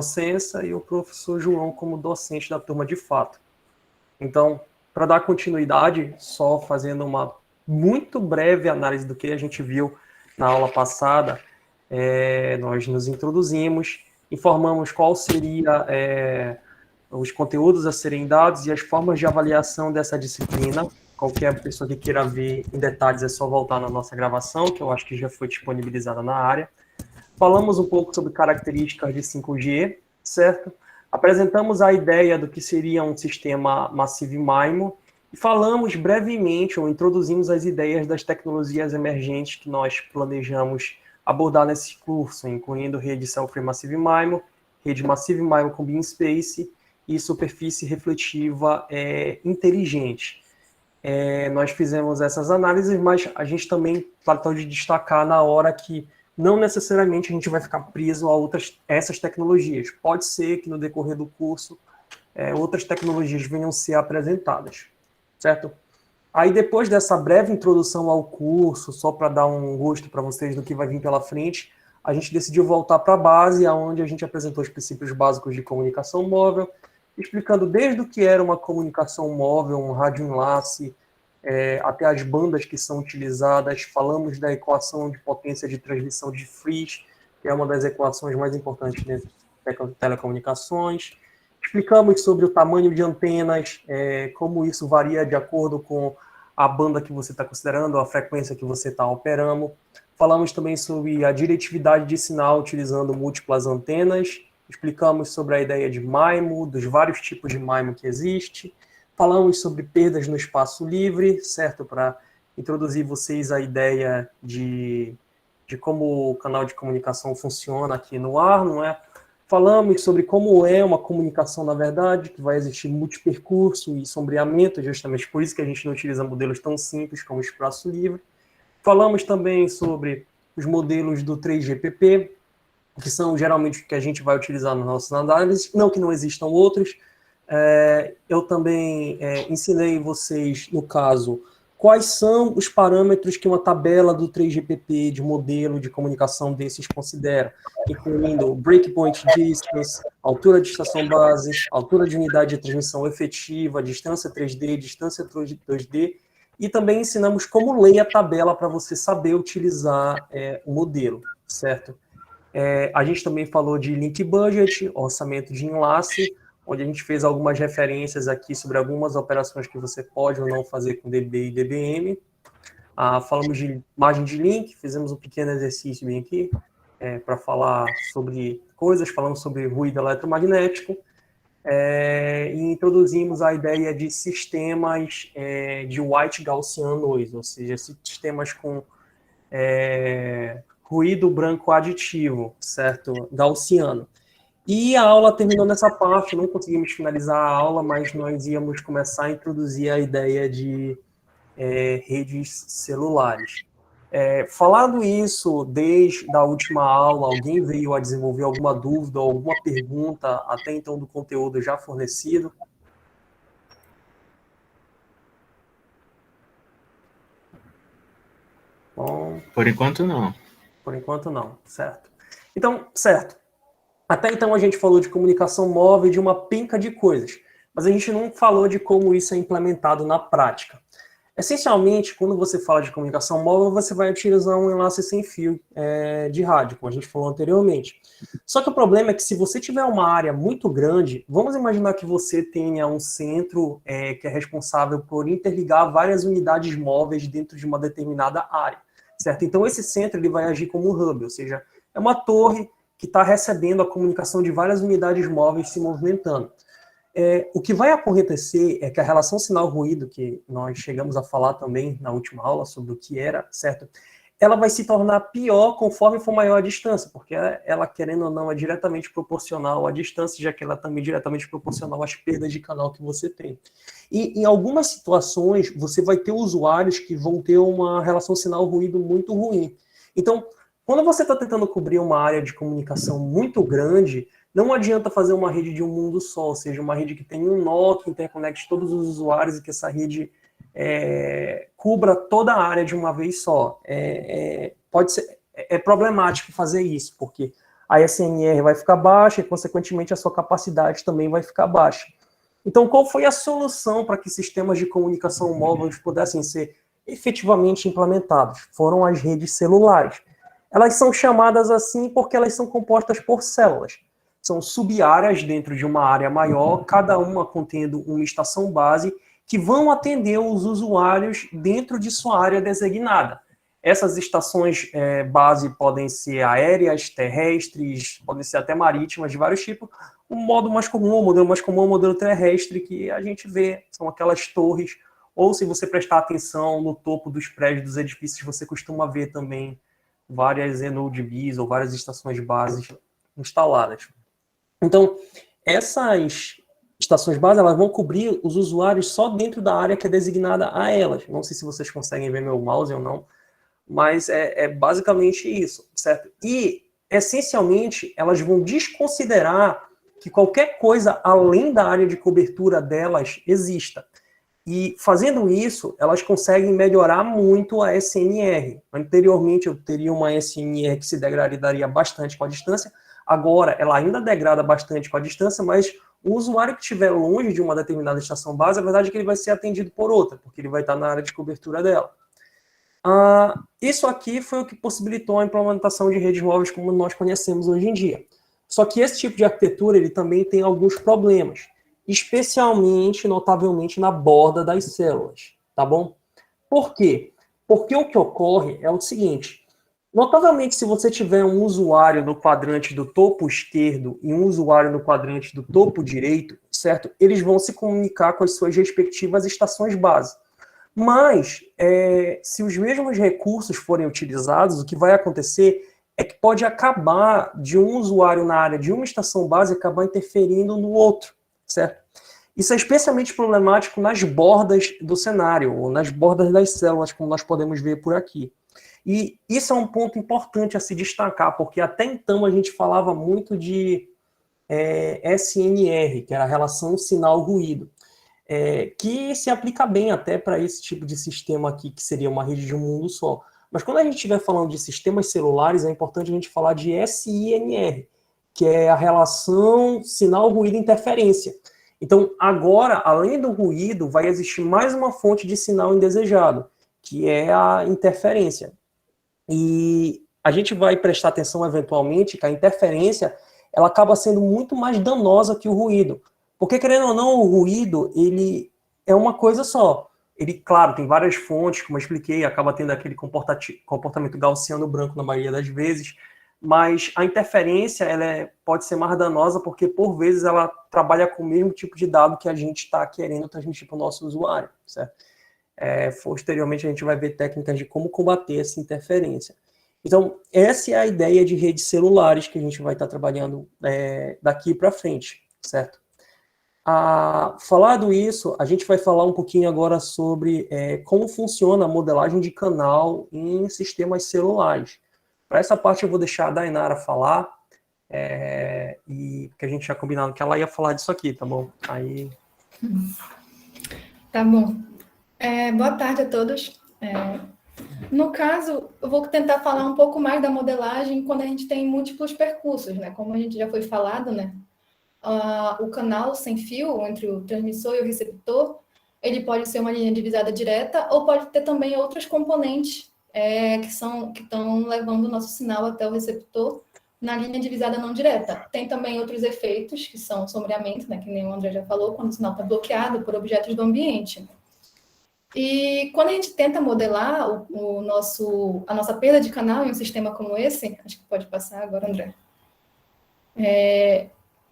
docência e o professor João como docente da turma de fato. Então, para dar continuidade, só fazendo uma muito breve análise do que a gente viu na aula passada, nós nos introduzimos, informamos qual seria os conteúdos a serem dados e as formas de avaliação dessa disciplina. Qualquer pessoa que queira ver em detalhes é só voltar na nossa gravação, que eu acho que já foi disponibilizada na área. Falamos um pouco sobre características de 5G, certo? Apresentamos a ideia do que seria um sistema Massive MIMO e falamos brevemente, ou introduzimos as ideias das tecnologias emergentes que nós planejamos abordar nesse curso, incluindo rede Self-Free Massive MIMO, rede Massive MIMO com Beam Space e superfície refletiva inteligente. Nós fizemos essas análises, mas a gente também tratou de destacar na hora que não necessariamente a gente vai ficar preso a essas tecnologias. Pode ser que no decorrer do curso outras tecnologias venham a ser apresentadas, certo? Aí depois dessa breve introdução ao curso, só para dar um gosto para vocês do que vai vir pela frente, a gente decidiu voltar para a base, onde a gente apresentou os princípios básicos de comunicação móvel, explicando desde o que era uma comunicação móvel, um radioenlace, até as bandas que são utilizadas. Falamos da equação de potência de transmissão de Friis, que é uma das equações mais importantes dentro de telecomunicações. Explicamos sobre o tamanho de antenas, como isso varia de acordo com a banda que você está considerando, a frequência que você está operando. Falamos também sobre a diretividade de sinal utilizando múltiplas antenas. Explicamos sobre a ideia de MIMO, dos vários tipos de MIMO que existe. Falamos sobre perdas no espaço livre, certo? Para introduzir vocês a ideia de como o canal de comunicação funciona aqui no ar, não é? Falamos sobre como é uma comunicação, na verdade, que vai existir multipercurso e sombreamento, justamente por isso que a gente não utiliza modelos tão simples como o espaço livre. Falamos também sobre os modelos do 3GPP, que são geralmente o que a gente vai utilizar nas nossas análises, não que não existam outros. Eu também ensinei vocês, no caso, quais são os parâmetros que uma tabela do 3GPP de modelo de comunicação desses considera, incluindo breakpoint distance, altura de estação base, altura de unidade de transmissão efetiva, distância 3D, distância 2D, e também ensinamos como ler a tabela para você saber utilizar o modelo, certo? A gente também falou de link budget, orçamento de enlace, onde a gente fez algumas referências aqui sobre algumas operações que você pode ou não fazer com DB e DBM. Falamos de margem de link, fizemos um pequeno exercício bem aqui, para falar sobre coisas, falamos sobre ruído eletromagnético, e introduzimos a ideia de sistemas de white Gaussian noise, ou seja, sistemas com ruído branco aditivo, certo? Gaussiano. E a aula terminou nessa parte, não conseguimos finalizar a aula, mas nós íamos começar a introduzir a ideia de redes celulares. Falando isso, desde a última aula, alguém veio a desenvolver alguma dúvida ou alguma pergunta até então do conteúdo já fornecido? Bom, por enquanto, não. Por enquanto, não, certo. Então, certo. Até então a gente falou de comunicação móvel, de uma penca de coisas, mas a gente não falou de como isso é implementado na prática. Essencialmente, quando você fala de comunicação móvel, você vai utilizar um enlace sem fio de rádio, como a gente falou anteriormente. Só que o problema é que se você tiver uma área muito grande, vamos imaginar que você tenha um centro que é responsável por interligar várias unidades móveis dentro de uma determinada área, certo? Então esse centro ele vai agir como um hub, ou seja, é uma torre que está recebendo a comunicação de várias unidades móveis se movimentando. O que vai acontecer é que a relação sinal-ruído, que nós chegamos a falar também na última aula sobre o que era, certo? Ela vai se tornar pior conforme for maior a distância, porque ela, querendo ou não, é diretamente proporcional à distância, já que ela também é diretamente proporcional às perdas de canal que você tem. E em algumas situações, você vai ter usuários que vão ter uma relação sinal-ruído muito ruim. Então, quando você está tentando cobrir uma área de comunicação muito grande, não adianta fazer uma rede de um mundo só, ou seja, uma rede que tem um nó, que interconecte todos os usuários e que essa rede cubra toda a área de uma vez só. Pode ser, problemático fazer isso, porque a SNR vai ficar baixa e, consequentemente, a sua capacidade também vai ficar baixa. Então, qual foi a solução para que sistemas de comunicação móveis pudessem ser efetivamente implementados? Foram as redes celulares. Elas são chamadas assim porque elas são compostas por células. São sub-áreas dentro de uma área maior, cada uma contendo uma estação base, que vão atender os usuários dentro de sua área designada. Essas estações base podem ser aéreas, terrestres, podem ser até marítimas, de vários tipos. O modo mais comum, o modelo mais comum é o modelo terrestre, que a gente vê, são aquelas torres, ou se você prestar atenção no topo dos prédios dos edifícios, você costuma ver também várias NodeBs ou várias estações bases instaladas. Então, essas estações base, elas vão cobrir os usuários só dentro da área que é designada a elas. Não sei se vocês conseguem ver meu mouse ou não, mas é basicamente isso, certo? E, essencialmente, elas vão desconsiderar que qualquer coisa além da área de cobertura delas exista. E, fazendo isso, elas conseguem melhorar muito a SNR. Anteriormente, eu teria uma SNR que se degradaria bastante com a distância. Agora, ela ainda degrada bastante com a distância, mas o usuário que estiver longe de uma determinada estação base, a verdade é que ele vai ser atendido por outra, porque ele vai estar na área de cobertura dela. Isso aqui foi o que possibilitou a implementação de redes móveis como nós conhecemos hoje em dia. Só que esse tipo de arquitetura ele também tem alguns problemas, especialmente, notavelmente, na borda das células, tá bom? Por quê? Porque o que ocorre é o seguinte, notavelmente, se você tiver um usuário no quadrante do topo esquerdo e um usuário no quadrante do topo direito, certo? Eles vão se comunicar com as suas respectivas estações base. Mas, se os mesmos recursos forem utilizados, o que vai acontecer é que pode acabar de um usuário na área de uma estação base acabar interferindo no outro, certo? Isso é especialmente problemático nas bordas do cenário, ou nas bordas das células, como nós podemos ver por aqui. E isso é um ponto importante a se destacar, porque até então a gente falava muito de SNR, que era a relação sinal-ruído. Que se aplica bem até para esse tipo de sistema aqui, que seria uma rede de um mundo só. Mas quando a gente estiver falando de sistemas celulares, é importante a gente falar de SINR, que é a relação sinal-ruído-interferência. Então, agora, além do ruído, vai existir mais uma fonte de sinal indesejado, que é a interferência. E a gente vai prestar atenção, eventualmente, que a interferência ela acaba sendo muito mais danosa que o ruído. Porque, querendo ou não, o ruído, ele é uma coisa só. Ele, claro, tem várias fontes, como eu expliquei, acaba tendo aquele comportamento gaussiano branco na maioria das vezes, mas a interferência pode ser mais danosa porque, por vezes, ela trabalha com o mesmo tipo de dado que a gente está querendo transmitir para o nosso usuário, certo? Posteriormente, a gente vai ver técnicas de como combater essa interferência. Então, essa é a ideia de redes celulares que a gente vai estar trabalhando daqui para frente, certo? Falado isso, a gente vai falar um pouquinho agora sobre como funciona a modelagem de canal em sistemas celulares. Para essa parte eu vou deixar a Dainara falar, porque a gente tinha combinado que ela ia falar disso aqui, tá bom? Aí... Tá bom. Boa tarde a todos. No caso, eu vou tentar falar um pouco mais da modelagem quando a gente tem múltiplos percursos, né? Como a gente já foi falado, né? O canal sem fio entre o transmissor e o receptor, ele pode ser uma linha divisada direta ou pode ter também outros componentes que estão levando o nosso sinal até o receptor na linha divisada não direta. Tem também outros efeitos, que são sombreamento, né, que nem o André já falou, quando o sinal está bloqueado por objetos do ambiente. E quando a gente tenta modelar a nossa perda de canal em um sistema como esse, acho que pode passar agora, André,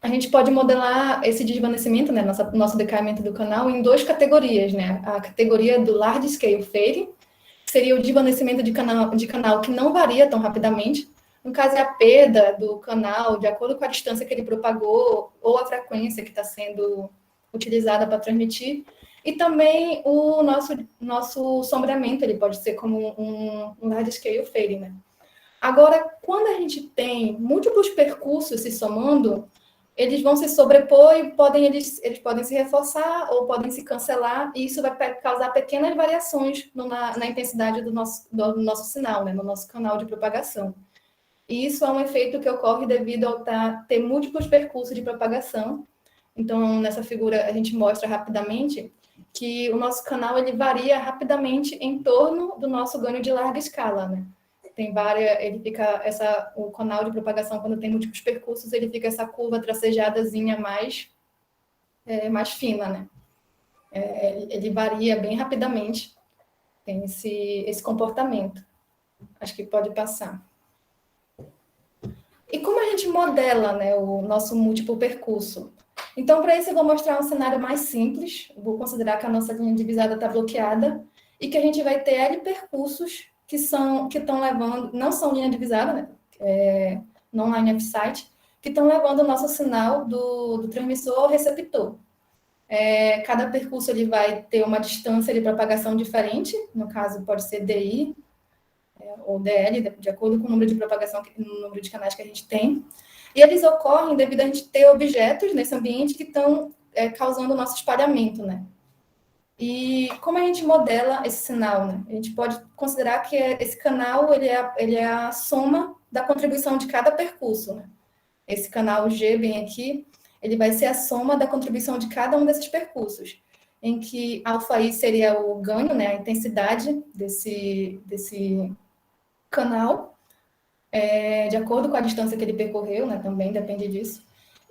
a gente pode modelar esse desvanecimento, né, nosso decaimento do canal, em duas categorias, né? A categoria do Large Scale Fade, que seria o desvanecimento de canal que não varia tão rapidamente. No caso, é a perda do canal de acordo com a distância que ele propagou ou a frequência que está sendo utilizada para transmitir. E também o nosso sombreamento, ele pode ser como um Large Scale Fade, né? Agora, quando a gente tem múltiplos percursos se somando, eles vão se sobrepor e eles podem se reforçar ou podem se cancelar, e isso vai causar pequenas variações na intensidade do nosso sinal, né, no nosso canal de propagação. E isso é um efeito que ocorre devido ao ter múltiplos percursos de propagação. Então, nessa figura, a gente mostra rapidamente que o nosso canal ele varia rapidamente em torno do nosso ganho de larga escala, né? Tem várias, ele fica o canal de propagação quando tem múltiplos percursos, ele fica essa curva tracejadazinha mais fina, né? Ele varia bem rapidamente, tem esse comportamento. Acho que pode passar. E como a gente modela, né, o nosso múltiplo percurso? Então, para isso, eu vou mostrar um cenário mais simples. Eu vou considerar que a nossa linha divisada está bloqueada e que a gente vai ter L percursos que estão levando, não são linha divisada, né, non-line of sight, que estão levando o nosso sinal do transmissor ao receptor. Cada percurso ele vai ter uma distância de propagação diferente, no caso pode ser DI ou DL, de acordo com o número de propagação, o número de canais que a gente tem. E eles ocorrem devido a gente ter objetos nesse ambiente que estão causando o nosso espalhamento, né? E como a gente modela esse sinal, né? A gente pode considerar que esse canal ele é a soma da contribuição de cada percurso, né? Esse canal G, bem aqui, ele vai ser a soma da contribuição de cada um desses percursos, em que αi seria o ganho, né? A intensidade desse canal, de acordo com a distância que ele percorreu, né? Também depende disso.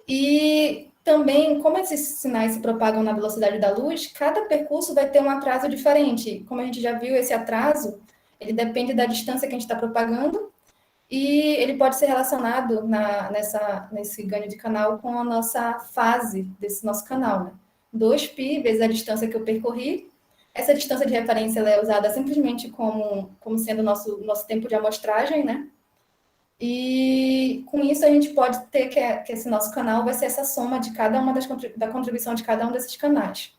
E também, como esses sinais se propagam na velocidade da luz, cada percurso vai ter um atraso diferente. Como a gente já viu, esse atraso, ele depende da distância que a gente está propagando e ele pode ser relacionado nesse ganho de canal com a nossa fase desse nosso canal, né? 2π vezes a distância que eu percorri. Essa distância de referência ela é usada simplesmente como sendo nosso tempo de amostragem, né? E com isso a gente pode ter que esse nosso canal vai ser essa soma de cada uma da contribuição de cada um desses canais.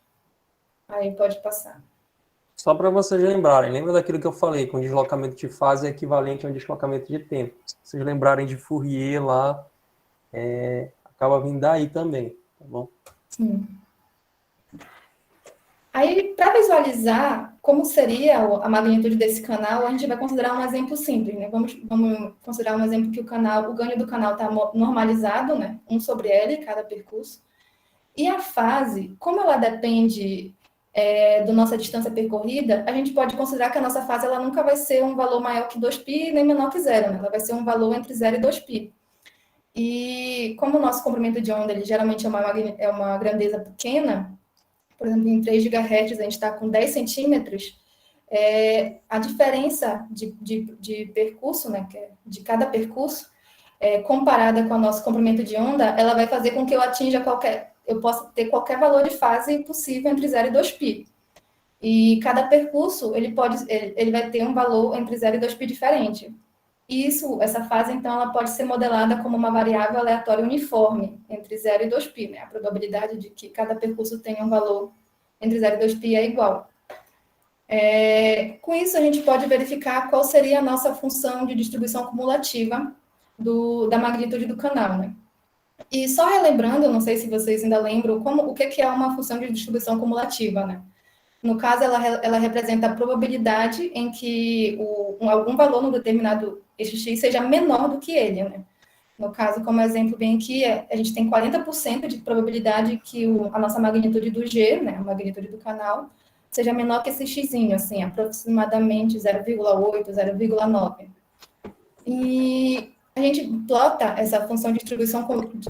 Aí pode passar. Só para vocês lembrarem, lembra daquilo que eu falei, que um deslocamento de fase é equivalente a um deslocamento de tempo. Se vocês lembrarem de Fourier lá, acaba vindo daí também, tá bom? Sim. Aí, para visualizar como seria a magnitude desse canal, a gente vai considerar um exemplo simples, né? Vamos considerar um exemplo que o ganho do canal está normalizado, né? 1/L, cada percurso. E a fase, como ela depende da nossa distância percorrida, a gente pode considerar que a nossa fase ela nunca vai ser um valor maior que 2π nem menor que 0, né? Ela vai ser um valor entre 0 e 2π. E como o nosso comprimento de onda ele geralmente é uma grandeza pequena, por exemplo, em 3 GHz a gente está com 10 centímetros, a diferença de percurso, né, de cada percurso, comparada com o nosso comprimento de onda, ela vai fazer com que eu possa ter qualquer valor de fase possível entre 0 e 2π. E cada percurso, ele vai ter um valor entre 0 e 2π diferente. E essa fase, então, ela pode ser modelada como uma variável aleatória uniforme entre 0 e 2π, né? A probabilidade de que cada percurso tenha um valor entre 0 e 2π é igual. Com isso, a gente pode verificar qual seria a nossa função de distribuição cumulativa da magnitude do canal, né? E só relembrando, não sei se vocês ainda lembram, o que é uma função de distribuição cumulativa, né? No caso, ela representa a probabilidade em que algum valor no determinado eixo x seja menor do que ele, né? No caso, como exemplo bem aqui, a gente tem 40% de probabilidade que a nossa magnitude do G, né, a magnitude do canal, seja menor que esse xzinho, assim, aproximadamente 0,8, 0,9. E a gente plota essa função de distribuição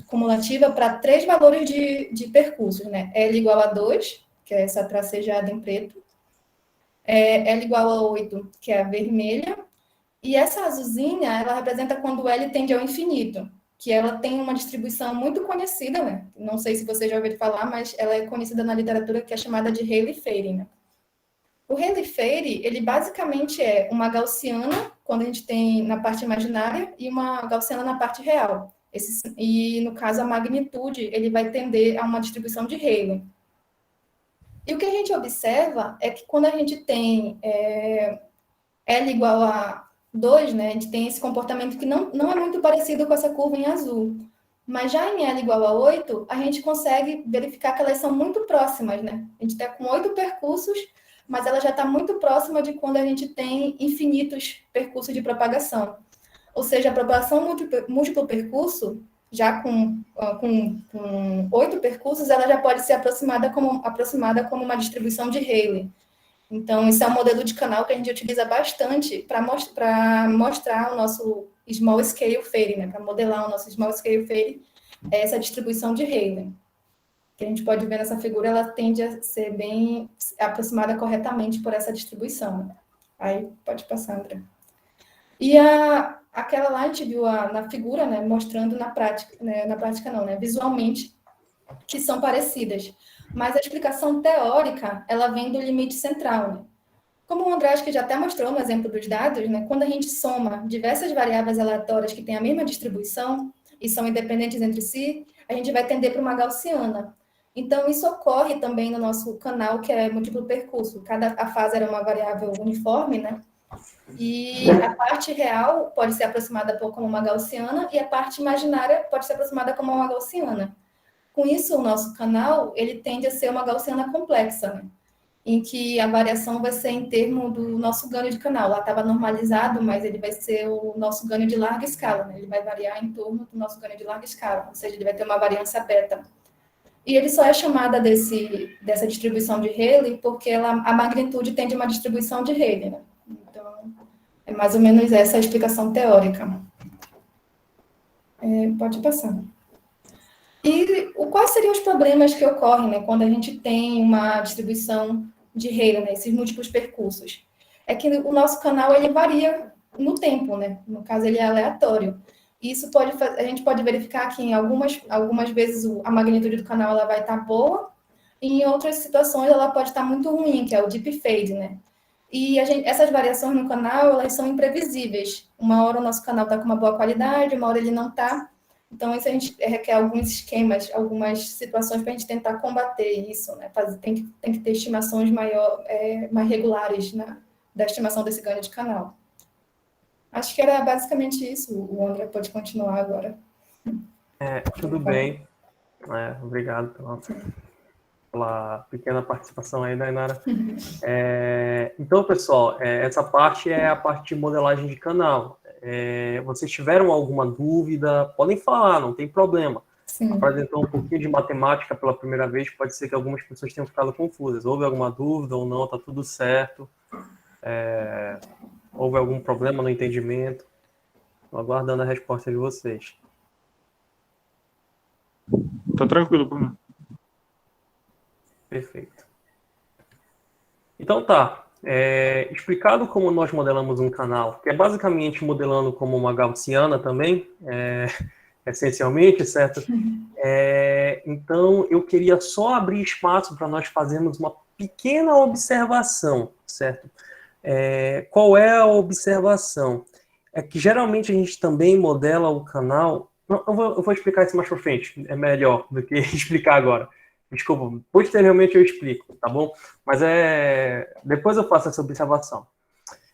cumulativa para 3 valores de percursos, né? L igual a 2, que é essa tracejada em preto, L igual a 8, que é a vermelha, e essa azulzinha, ela representa quando o L tende ao infinito, que ela tem uma distribuição muito conhecida, né? Não sei se você já ouviu falar, mas ela é conhecida na literatura que é chamada de Rayleigh-Fairy, né? O Rayleigh-Fairy, ele basicamente é uma gaussiana, quando a gente tem na parte imaginária, e uma gaussiana na parte real. E, no caso, a magnitude, ele vai tender a uma distribuição de Rayleigh. E o que a gente observa é que quando a gente tem L igual a 2, né, a gente tem esse comportamento que não é muito parecido com essa curva em azul. Mas já em L igual a 8, a gente consegue verificar que elas são muito próximas, né? A gente está com 8 percursos, mas ela já está muito próxima de quando a gente tem infinitos percursos de propagação. Ou seja, a propulação múltiplo percurso, já com 8 percursos, ela já pode ser aproximada como uma distribuição de Rayleigh. Então, esse é um modelo de canal que a gente utiliza bastante para mostrar o nosso small scale fairy, né? Para modelar o nosso small scale fairy, essa distribuição de Rayleigh. Que a gente pode ver nessa figura, ela tende a ser bem aproximada corretamente por essa distribuição. Aí, pode passar, André. E aquela lá a gente viu na figura, né, mostrando na prática, né, visualmente, que são parecidas. Mas a explicação teórica, ela vem do limite central, né? Como o André acho que já até mostrou no exemplo dos dados, né, quando a gente soma diversas variáveis aleatórias que têm a mesma distribuição e são independentes entre si, a gente vai tender para uma gaussiana. Então, isso ocorre também no nosso canal, que é múltiplo percurso. A fase era uma variável uniforme, né? E a parte real pode ser aproximada como uma gaussiana e a parte imaginária pode ser aproximada como uma gaussiana. Com isso, o nosso canal, ele tende a ser uma gaussiana complexa, né? Em que a variação vai ser em termos do nosso ganho de canal. Lá estava normalizado, mas ele vai ser o nosso ganho de larga escala, né? Ele vai variar em torno do nosso ganho de larga escala, ou seja, ele vai ter uma variância beta. E ele só é chamada dessa distribuição de Rayleigh porque a magnitude tem de uma distribuição de Rayleigh, né? Então, é mais ou menos essa a explicação teórica. Pode passar. E quais seriam os problemas que ocorrem, né, quando a gente tem uma distribuição de Rayleigh, né, esses múltiplos percursos? É que o nosso canal ele varia no tempo, né? No caso, ele é aleatório. E isso a gente pode verificar que em algumas vezes a magnitude do canal ela vai estar boa, e em outras situações ela pode estar muito ruim, que é o deep fade, né? E essas variações no canal, elas são imprevisíveis. Uma hora o nosso canal está com uma boa qualidade, uma hora ele não está. Então, isso a gente requer alguns esquemas, algumas situações para a gente tentar combater isso, né? Tem que ter estimações mais regulares, né, da estimação desse ganho de canal. Acho que era basicamente isso. O André pode continuar agora. Tudo bem. Obrigado pela pequena participação aí, Dainara. Então, pessoal, essa parte é a parte de modelagem de canal. Vocês tiveram alguma dúvida? Podem falar, não tem problema. Sim. Apresentou um pouquinho de matemática pela primeira vez, pode ser que algumas pessoas tenham ficado confusas. Houve alguma dúvida ou não? Está tudo certo? Houve algum problema no entendimento? Estou aguardando a resposta de vocês. Tá tranquilo, Bruno. Perfeito. Então tá. Explicado como nós modelamos um canal, que é basicamente modelando como uma gaussiana também, essencialmente, certo? Então, eu queria só abrir espaço para nós fazermos uma pequena observação, certo? Qual é a observação? É que geralmente a gente também modela o canal... Eu vou explicar isso mais para frente, é melhor do que explicar agora. Desculpa, posteriormente eu explico, tá bom? Mas depois eu faço essa observação.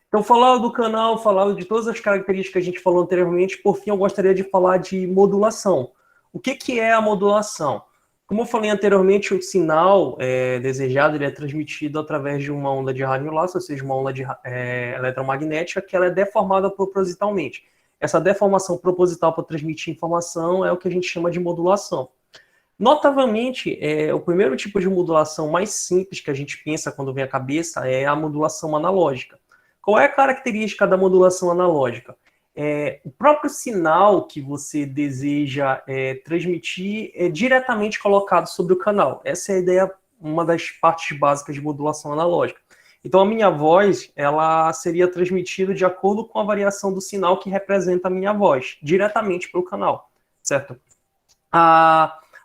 Então, falando do canal, falando de todas as características que a gente falou anteriormente, por fim, eu gostaria de falar de modulação. O que é a modulação? Como eu falei anteriormente, o sinal desejado ele é transmitido através de uma onda de radioenlace, ou seja, uma onda eletromagnética, que ela é deformada propositalmente. Essa deformação proposital para transmitir informação é o que a gente chama de modulação. Notavelmente, o primeiro tipo de modulação mais simples que a gente pensa quando vem à cabeça é a modulação analógica. Qual é a característica da modulação analógica? O próprio sinal que você deseja transmitir é diretamente colocado sobre o canal. Essa é a ideia, uma das partes básicas de modulação analógica. Então, a minha voz, ela seria transmitida de acordo com a variação do sinal que representa a minha voz, diretamente para o canal, certo?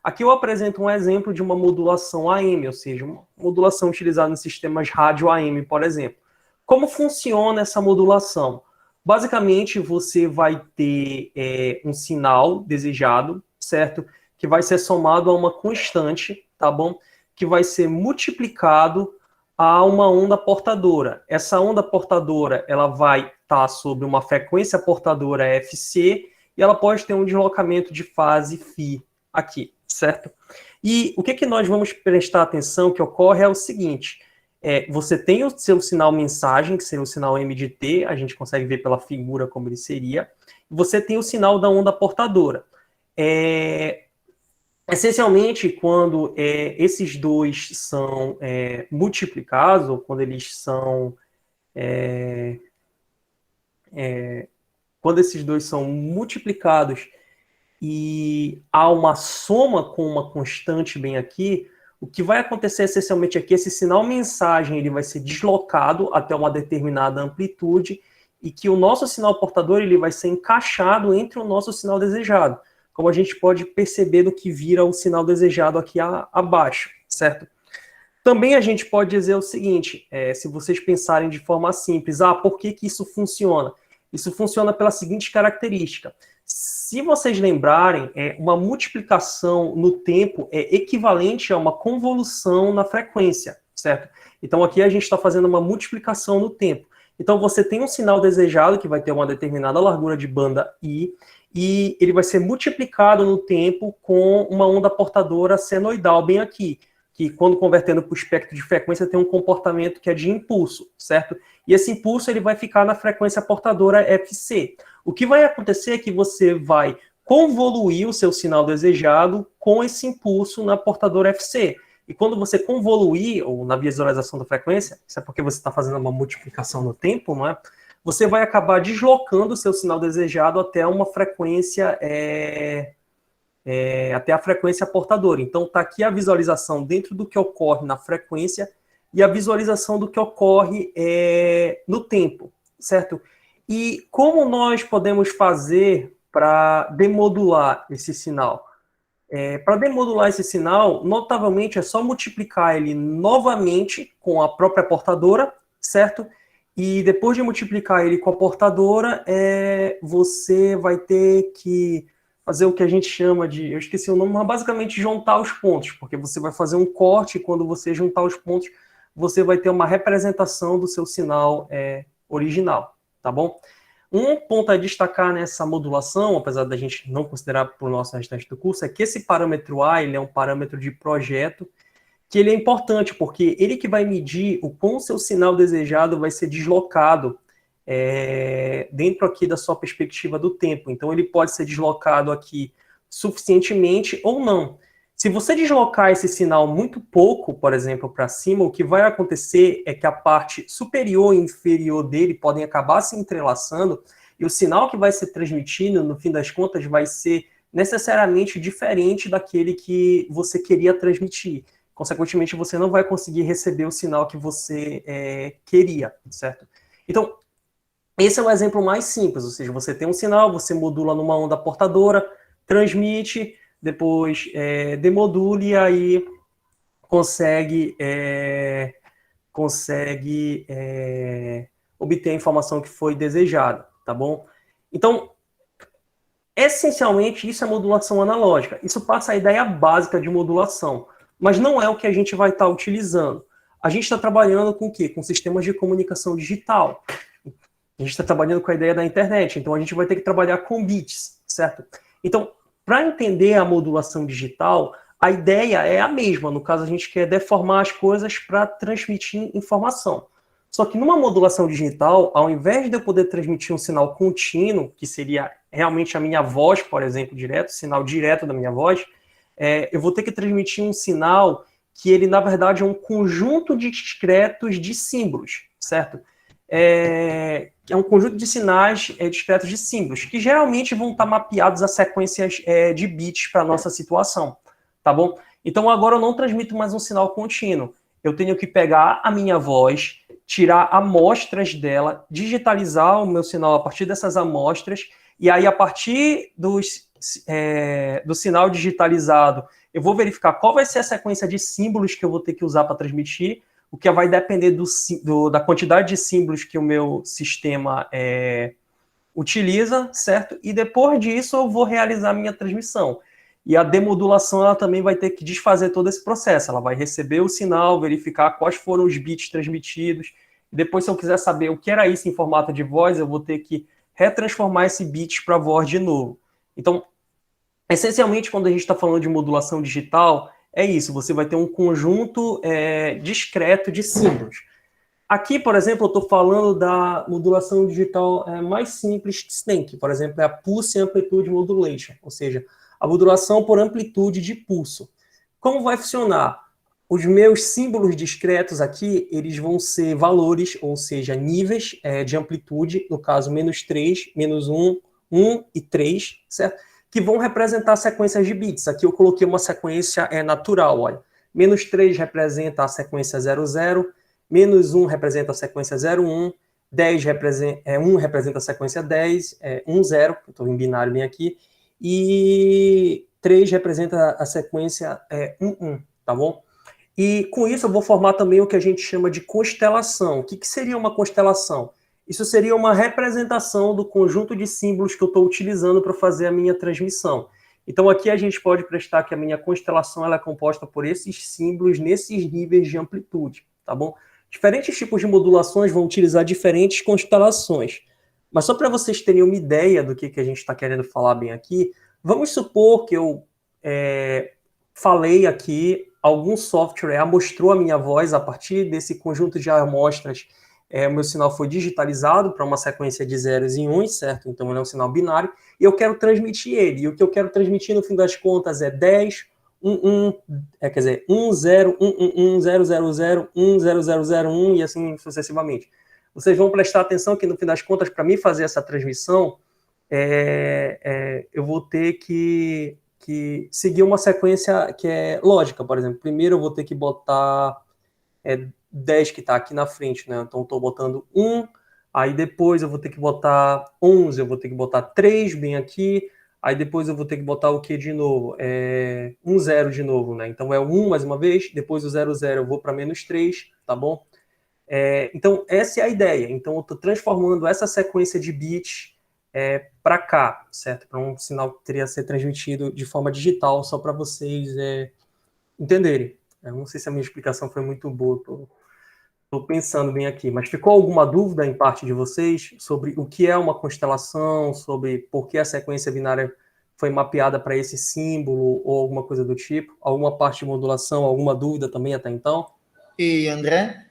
Aqui eu apresento um exemplo de uma modulação AM, ou seja, uma modulação utilizada em sistemas rádio AM, por exemplo. Como funciona essa modulação? Basicamente, você vai ter um sinal desejado, certo? Que vai ser somado a uma constante, tá bom? Que vai ser multiplicado a uma onda portadora. Essa onda portadora, ela vai estar sobre uma frequência portadora FC e ela pode ter um deslocamento de fase φ aqui, certo? E o que nós vamos prestar atenção que ocorre é o seguinte, você tem o seu sinal mensagem, que seria o sinal M de T, a gente consegue ver pela figura como ele seria, você tem o sinal da onda portadora. Essencialmente, quando esses dois são multiplicados, ou quando eles são multiplicados e há uma soma com uma constante bem aqui, o que vai acontecer essencialmente aqui, esse sinal mensagem ele vai ser deslocado até uma determinada amplitude e que o nosso sinal portador ele vai ser encaixado entre o nosso sinal desejado, como a gente pode perceber do que vira o sinal desejado aqui abaixo, certo? Também a gente pode dizer o seguinte, se vocês pensarem de forma simples, por que isso funciona? Isso funciona pela seguinte característica. Se vocês lembrarem, uma multiplicação no tempo é equivalente a uma convolução na frequência, certo? Então aqui a gente está fazendo uma multiplicação no tempo. Então você tem um sinal desejado que vai ter uma determinada largura de banda I, e ele vai ser multiplicado no tempo com uma onda portadora senoidal bem aqui, que quando convertendo para o espectro de frequência tem um comportamento que é de impulso, certo? E esse impulso ele vai ficar na frequência portadora FC. O que vai acontecer é que você vai convoluir o seu sinal desejado com esse impulso na portadora FC. E quando você convoluir, ou na visualização da frequência, isso é porque você está fazendo uma multiplicação no tempo, não é? Você vai acabar deslocando o seu sinal desejado até uma frequência, até a frequência portadora. Então, está aqui a visualização dentro do que ocorre na frequência e a visualização do que ocorre no tempo, certo? E como nós podemos fazer para demodular esse sinal? Para demodular esse sinal, notavelmente, é só multiplicar ele novamente com a própria portadora, certo? E depois de multiplicar ele com a portadora, você vai ter que fazer o que a gente chama de, eu esqueci o nome, mas basicamente juntar os pontos, porque você vai fazer um corte e quando você juntar os pontos, você vai ter uma representação do seu sinal original, tá bom? Um ponto a destacar nessa modulação, apesar da gente não considerar para o nosso restante do curso, é que esse parâmetro A, ele é um parâmetro de projeto, que ele é importante, porque ele que vai medir o quão seu sinal desejado vai ser deslocado dentro aqui da sua perspectiva do tempo. Então, ele pode ser deslocado aqui suficientemente ou não. Se você deslocar esse sinal muito pouco, por exemplo, para cima, o que vai acontecer é que a parte superior e inferior dele podem acabar se entrelaçando e o sinal que vai ser transmitido, no fim das contas, vai ser necessariamente diferente daquele que você queria transmitir. Consequentemente, você não vai conseguir receber o sinal que você queria, certo? Então, esse é o exemplo mais simples, ou seja, você tem um sinal, você modula numa onda portadora, transmite, depois demodula e aí consegue obter a informação que foi desejada, tá bom? Então, essencialmente, isso é modulação analógica. Isso passa a ideia básica de modulação, mas não é o que a gente vai estar utilizando. A gente está trabalhando com o quê? Com sistemas de comunicação digital. A gente está trabalhando com a ideia da internet, então a gente vai ter que trabalhar com bits, certo? Então, para entender a modulação digital, a ideia é a mesma. No caso, a gente quer deformar as coisas para transmitir informação. Só que numa modulação digital, ao invés de eu poder transmitir um sinal contínuo, que seria realmente a minha voz, por exemplo, direto, sinal direto da minha voz, eu vou ter que transmitir um sinal que ele, na verdade, é um conjunto discretos de símbolos, certo? É um conjunto de sinais discretos de símbolos, que geralmente vão estar mapeados a sequências de bits para a nossa situação, tá bom? Então, agora eu não transmito mais um sinal contínuo. Eu tenho que pegar a minha voz, tirar amostras dela, digitalizar o meu sinal a partir dessas amostras, e aí, a partir do sinal digitalizado, eu vou verificar qual vai ser a sequência de símbolos que eu vou ter que usar para transmitir, o que vai depender da quantidade de símbolos que o meu sistema utiliza, certo? E depois disso eu vou realizar a minha transmissão. E a demodulação ela também vai ter que desfazer todo esse processo. Ela vai receber o sinal, verificar quais foram os bits transmitidos. Depois, se eu quiser saber o que era isso em formato de voz, eu vou ter que retransformar esse bit para voz de novo. Então, essencialmente, quando a gente está falando de modulação digital, é isso, você vai ter um conjunto discreto de símbolos. Aqui, por exemplo, eu estou falando da modulação digital mais simples que se tem, que, por exemplo, é a Pulse Amplitude Modulation, ou seja, a modulação por amplitude de pulso. Como vai funcionar? Os meus símbolos discretos aqui, eles vão ser valores, ou seja, níveis de amplitude, no caso, -3, -1, 1 e 3, certo? Que vão representar sequências de bits. Aqui eu coloquei uma sequência natural, olha. -3 representa a sequência 00, -1 representa a sequência 01, 1 representa a sequência 10, 1, 0, estou em binário bem aqui, e 3 representa a sequência 1, 1, tá bom? E com isso eu vou formar também o que a gente chama de constelação. O que seria uma constelação? Isso seria uma representação do conjunto de símbolos que eu estou utilizando para fazer a minha transmissão. Então aqui a gente pode prestar que a minha constelação ela é composta por esses símbolos nesses níveis de amplitude, tá bom? Diferentes tipos de modulações vão utilizar diferentes constelações. Mas só para vocês terem uma ideia do que a gente está querendo falar bem aqui, vamos supor que eu falei aqui, algum software amostrou a minha voz a partir desse conjunto de amostras. O meu sinal foi digitalizado para uma sequência de zeros e uns, certo? Então ele é um sinal binário, e eu quero transmitir ele. E o que eu quero transmitir, no fim das contas, é 10, 1, 1, quer dizer, 1, 0, 1, 1, 1, 0, 0, 0, 1, 0, 0, 0, 1, e assim sucessivamente. Vocês vão prestar atenção que, no fim das contas, para mim fazer essa transmissão, eu vou ter que seguir uma sequência que é lógica. Por exemplo, primeiro eu vou ter que botar 10 que está aqui na frente, né? Então estou botando 1, aí depois eu vou ter que botar 11, eu vou ter que botar 3 bem aqui, aí depois eu vou ter que botar o que de novo? 1, 0 de novo, né? Então é o 1 mais uma vez, depois o 0, 0 eu vou para -3, tá bom? Então essa é a ideia. Então eu estou transformando essa sequência de bits para cá, certo? Para um sinal que teria a ser transmitido de forma digital, só para vocês entenderem. Eu não sei se a minha explicação foi muito boa, estou pensando bem aqui, mas ficou alguma dúvida em parte de vocês sobre o que é uma constelação, sobre por que a sequência binária foi mapeada para esse símbolo ou alguma coisa do tipo? Alguma parte de modulação, alguma dúvida também até então? E André?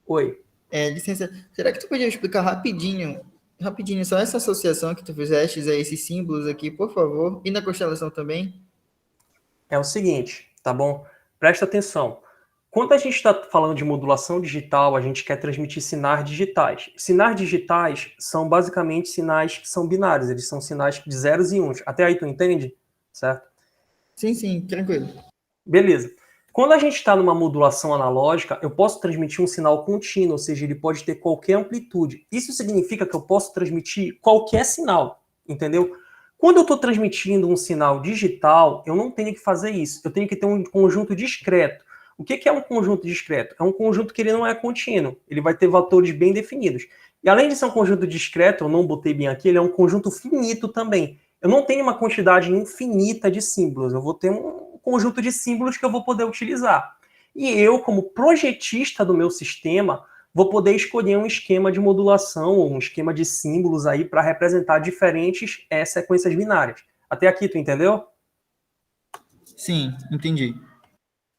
Oi. Licença, será que tu podia explicar rapidinho, só essa associação que tu fizeste a esses símbolos aqui, por favor? E na constelação também? É o seguinte, tá bom? Presta atenção. Quando a gente está falando de modulação digital, a gente quer transmitir sinais digitais. Sinais digitais são basicamente sinais que são binários, eles são sinais de zeros e uns. Até aí tu entende? Certo? Sim, tranquilo. Beleza. Quando a gente está numa modulação analógica, eu posso transmitir um sinal contínuo, ou seja, ele pode ter qualquer amplitude. Isso significa que eu posso transmitir qualquer sinal, entendeu? Quando eu estou transmitindo um sinal digital, eu não tenho que fazer isso. Eu tenho que ter um conjunto discreto. O que é um conjunto discreto? É um conjunto que ele não é contínuo. Ele vai ter valores bem definidos. E além de ser um conjunto discreto, eu não botei bem aqui, ele é um conjunto finito também. Eu não tenho uma quantidade infinita de símbolos. Eu vou ter um conjunto de símbolos que eu vou poder utilizar. E eu, como projetista do meu sistema, vou poder escolher um esquema de modulação ou um esquema de símbolos aí para representar diferentes sequências binárias. Até aqui, tu entendeu? Sim, entendi.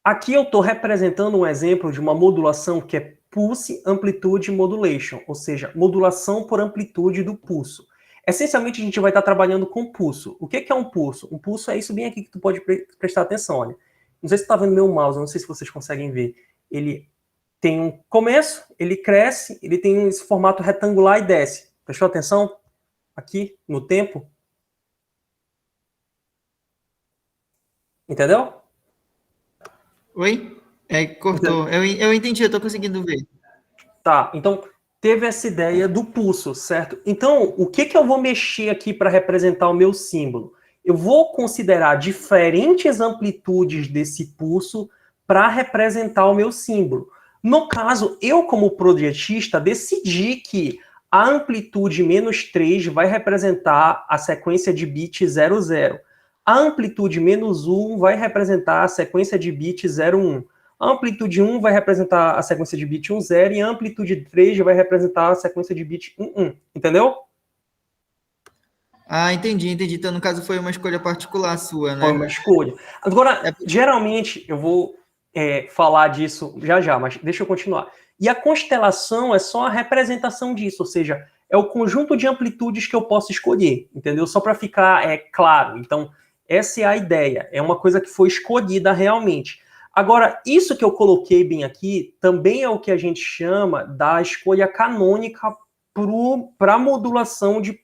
Aqui eu estou representando um exemplo de uma modulação que é Pulse Amplitude Modulation, ou seja, modulação por amplitude do pulso. Essencialmente, a gente vai estar trabalhando com pulso. O que é um pulso? Um pulso é isso bem aqui que tu pode prestar atenção, olha. Não sei se tu está vendo meu mouse, não sei se vocês conseguem ver. Ele tem um começo, ele cresce, ele tem esse formato retangular e desce. Prestou atenção? Aqui, no tempo. Entendeu? Oi? Cortou. Eu entendi, eu tô conseguindo ver. Tá, então teve essa ideia do pulso, certo? Então, o que eu vou mexer aqui para representar o meu símbolo? Eu vou considerar diferentes amplitudes desse pulso para representar o meu símbolo. No caso, eu como projetista decidi que a amplitude -3 vai representar a sequência de bit 00. A amplitude -1 vai representar a sequência de bit 01. A amplitude 1 vai representar a sequência de bit 10 e a amplitude 3 vai representar a sequência de bit 11. Entendeu? Ah, entendi. Então, no caso, foi uma escolha particular sua, né? Foi uma escolha. Agora, geralmente, eu vou falar disso já, mas deixa eu continuar. E a constelação é só a representação disso, ou seja, é o conjunto de amplitudes que eu posso escolher, entendeu? Só para ficar claro. Então, essa é a ideia. É uma coisa que foi escolhida realmente. Agora, isso que eu coloquei bem aqui também é o que a gente chama da escolha canônica para modulação de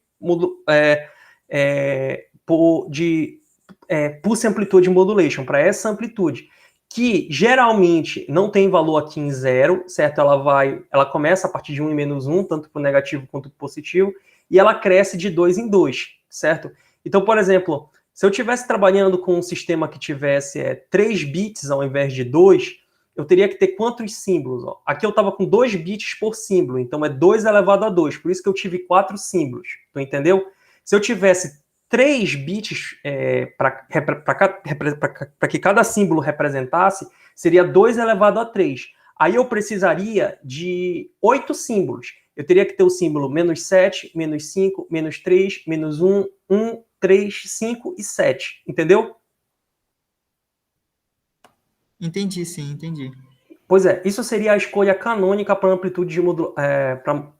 pulse amplitude modulation, para essa amplitude, que geralmente não tem valor aqui em 0, certo? Ela começa a partir de 1 e menos 1, tanto para o negativo quanto para o positivo, e ela cresce de 2 em 2, certo? Então, por exemplo, se eu estivesse trabalhando com um sistema que tivesse 3 bits ao invés de 2, eu teria que ter quantos símbolos? Ó? Aqui eu estava com 2 bits por símbolo, então é 2 elevado a 2, por isso que eu tive 4 símbolos, tu entendeu? Se eu tivesse 3 bits para que cada símbolo representasse, seria 2 elevado a 3. Aí eu precisaria de 8 símbolos. Eu teria que ter o símbolo menos 7, menos 5, menos 3, menos 1, 1, 3, 5 e 7. Entendeu? Entendi, sim, entendi. Pois é, isso seria a escolha canônica para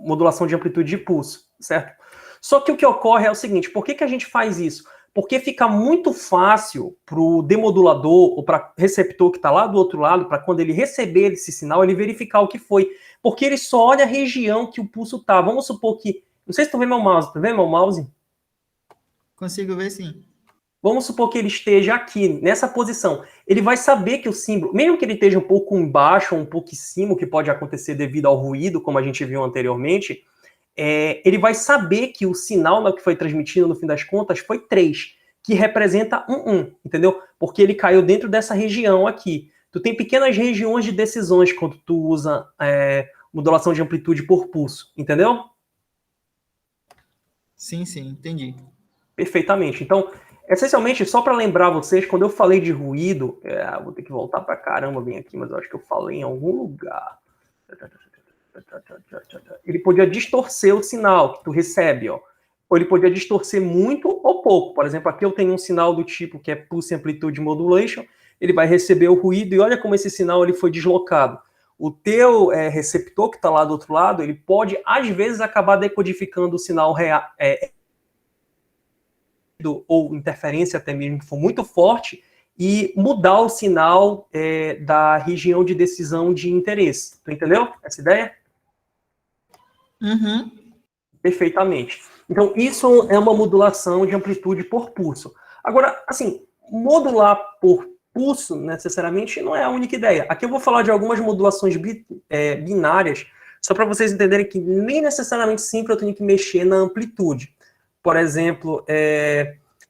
modulação de amplitude de pulso, certo? Só que o que ocorre é o seguinte, por que a gente faz isso? Porque fica muito fácil para o demodulador ou para o receptor que está lá do outro lado, para quando ele receber esse sinal, ele verificar o que foi. Porque ele só olha a região que o pulso está. Vamos supor que... Não sei se tu vê meu mouse. Tu vê meu mouse? Consigo ver, sim. Vamos supor que ele esteja aqui, nessa posição. Ele vai saber que o símbolo, mesmo que ele esteja um pouco embaixo ou um pouco em cima, o que pode acontecer devido ao ruído, como a gente viu anteriormente, ele vai saber que o sinal que foi transmitido, no fim das contas, foi 3, que representa 1, entendeu? Porque ele caiu dentro dessa região aqui. Tu tem pequenas regiões de decisões quando tu usa modulação de amplitude por pulso, entendeu? Sim, entendi. Perfeitamente. Então, essencialmente, só para lembrar vocês, quando eu falei de ruído, vou ter que voltar para caramba bem aqui, mas eu acho que eu falei em algum lugar. Ele podia distorcer o sinal que tu recebe, ó. Ou ele podia distorcer muito ou pouco. Por exemplo, aqui eu tenho um sinal do tipo que é Pulse Amplitude Modulation, ele vai receber o ruído e olha como esse sinal ele foi deslocado. O teu receptor que está lá do outro lado, ele pode, às vezes, acabar decodificando o sinal real, ou interferência até mesmo que for muito forte, e mudar o sinal da região de decisão de interesse. Tu entendeu essa ideia? Uhum. Perfeitamente. Então, isso é uma modulação de amplitude por pulso. Agora, assim, modular por pulso, necessariamente, não é a única ideia. Aqui eu vou falar de algumas modulações binárias, só para vocês entenderem que nem necessariamente sempre eu tenho que mexer na amplitude. Por exemplo,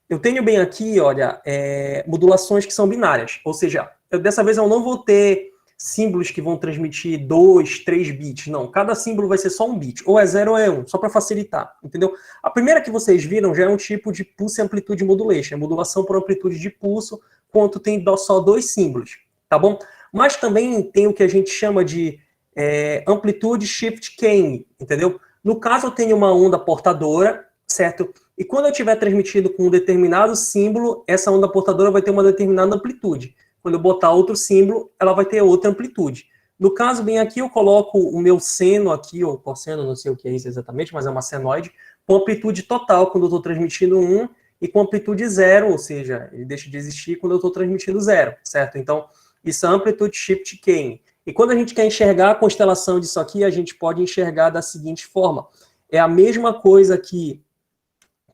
eu tenho bem aqui, olha, modulações que são binárias. Ou seja, dessa vez eu não vou ter símbolos que vão transmitir 2, 3 bits. Não, cada símbolo vai ser só um bit. Ou é 0 ou é 1, só para facilitar, entendeu? A primeira que vocês viram já é um tipo de pulse amplitude modulation, modulação por amplitude de pulso, quando tem só 2 símbolos, tá bom? Mas também tem o que a gente chama de amplitude shift keying, entendeu? No caso, eu tenho uma onda portadora, certo? E quando eu estiver transmitindo com um determinado símbolo, essa onda portadora vai ter uma determinada amplitude. Quando eu botar outro símbolo, ela vai ter outra amplitude. No caso, bem aqui, eu coloco o meu seno aqui, ou cosseno, não sei o que é isso exatamente, mas é uma senoide, com amplitude total quando eu estou transmitindo 1, e com amplitude 0, ou seja, ele deixa de existir quando eu estou transmitindo 0, certo? Então, isso é amplitude shift keying. E quando a gente quer enxergar a constelação disso aqui, a gente pode enxergar da seguinte forma. É a mesma coisa que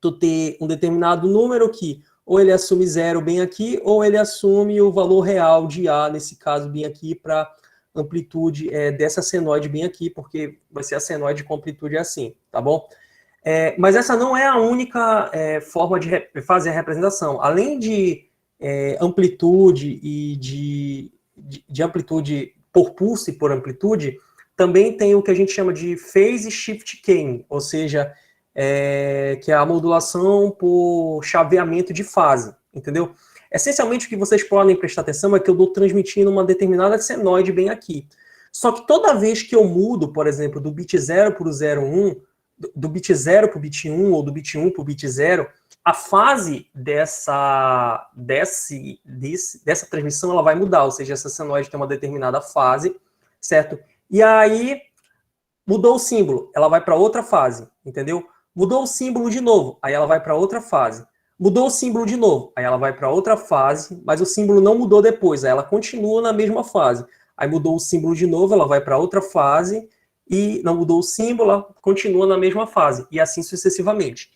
tu ter um determinado número que ou ele assume 0 bem aqui, ou ele assume o valor real de A, nesse caso bem aqui, para amplitude dessa senoide bem aqui, porque vai ser a senoide com amplitude assim, tá bom? Mas essa não é a única forma de fazer a representação. Além de amplitude e de amplitude por pulso e por amplitude, também tem o que a gente chama de phase shift keying, ou seja, que é a modulação por chaveamento de fase, entendeu? Essencialmente, o que vocês podem prestar atenção é que eu estou transmitindo uma determinada senoide bem aqui. Só que toda vez que eu mudo, por exemplo, do bit 0 para o 0,1, do bit 0 para o bit 1 ou do bit 1 para o bit 0, a fase dessa transmissão ela vai mudar, ou seja, essa senoide tem uma determinada fase, certo? E aí mudou o símbolo, ela vai para outra fase, entendeu? Mudou o símbolo de novo, aí ela vai para outra fase. Mudou o símbolo de novo, aí ela vai para outra fase, mas o símbolo não mudou depois, aí ela continua na mesma fase. Aí mudou o símbolo de novo, ela vai para outra fase, e não mudou o símbolo, ela continua na mesma fase, e assim sucessivamente.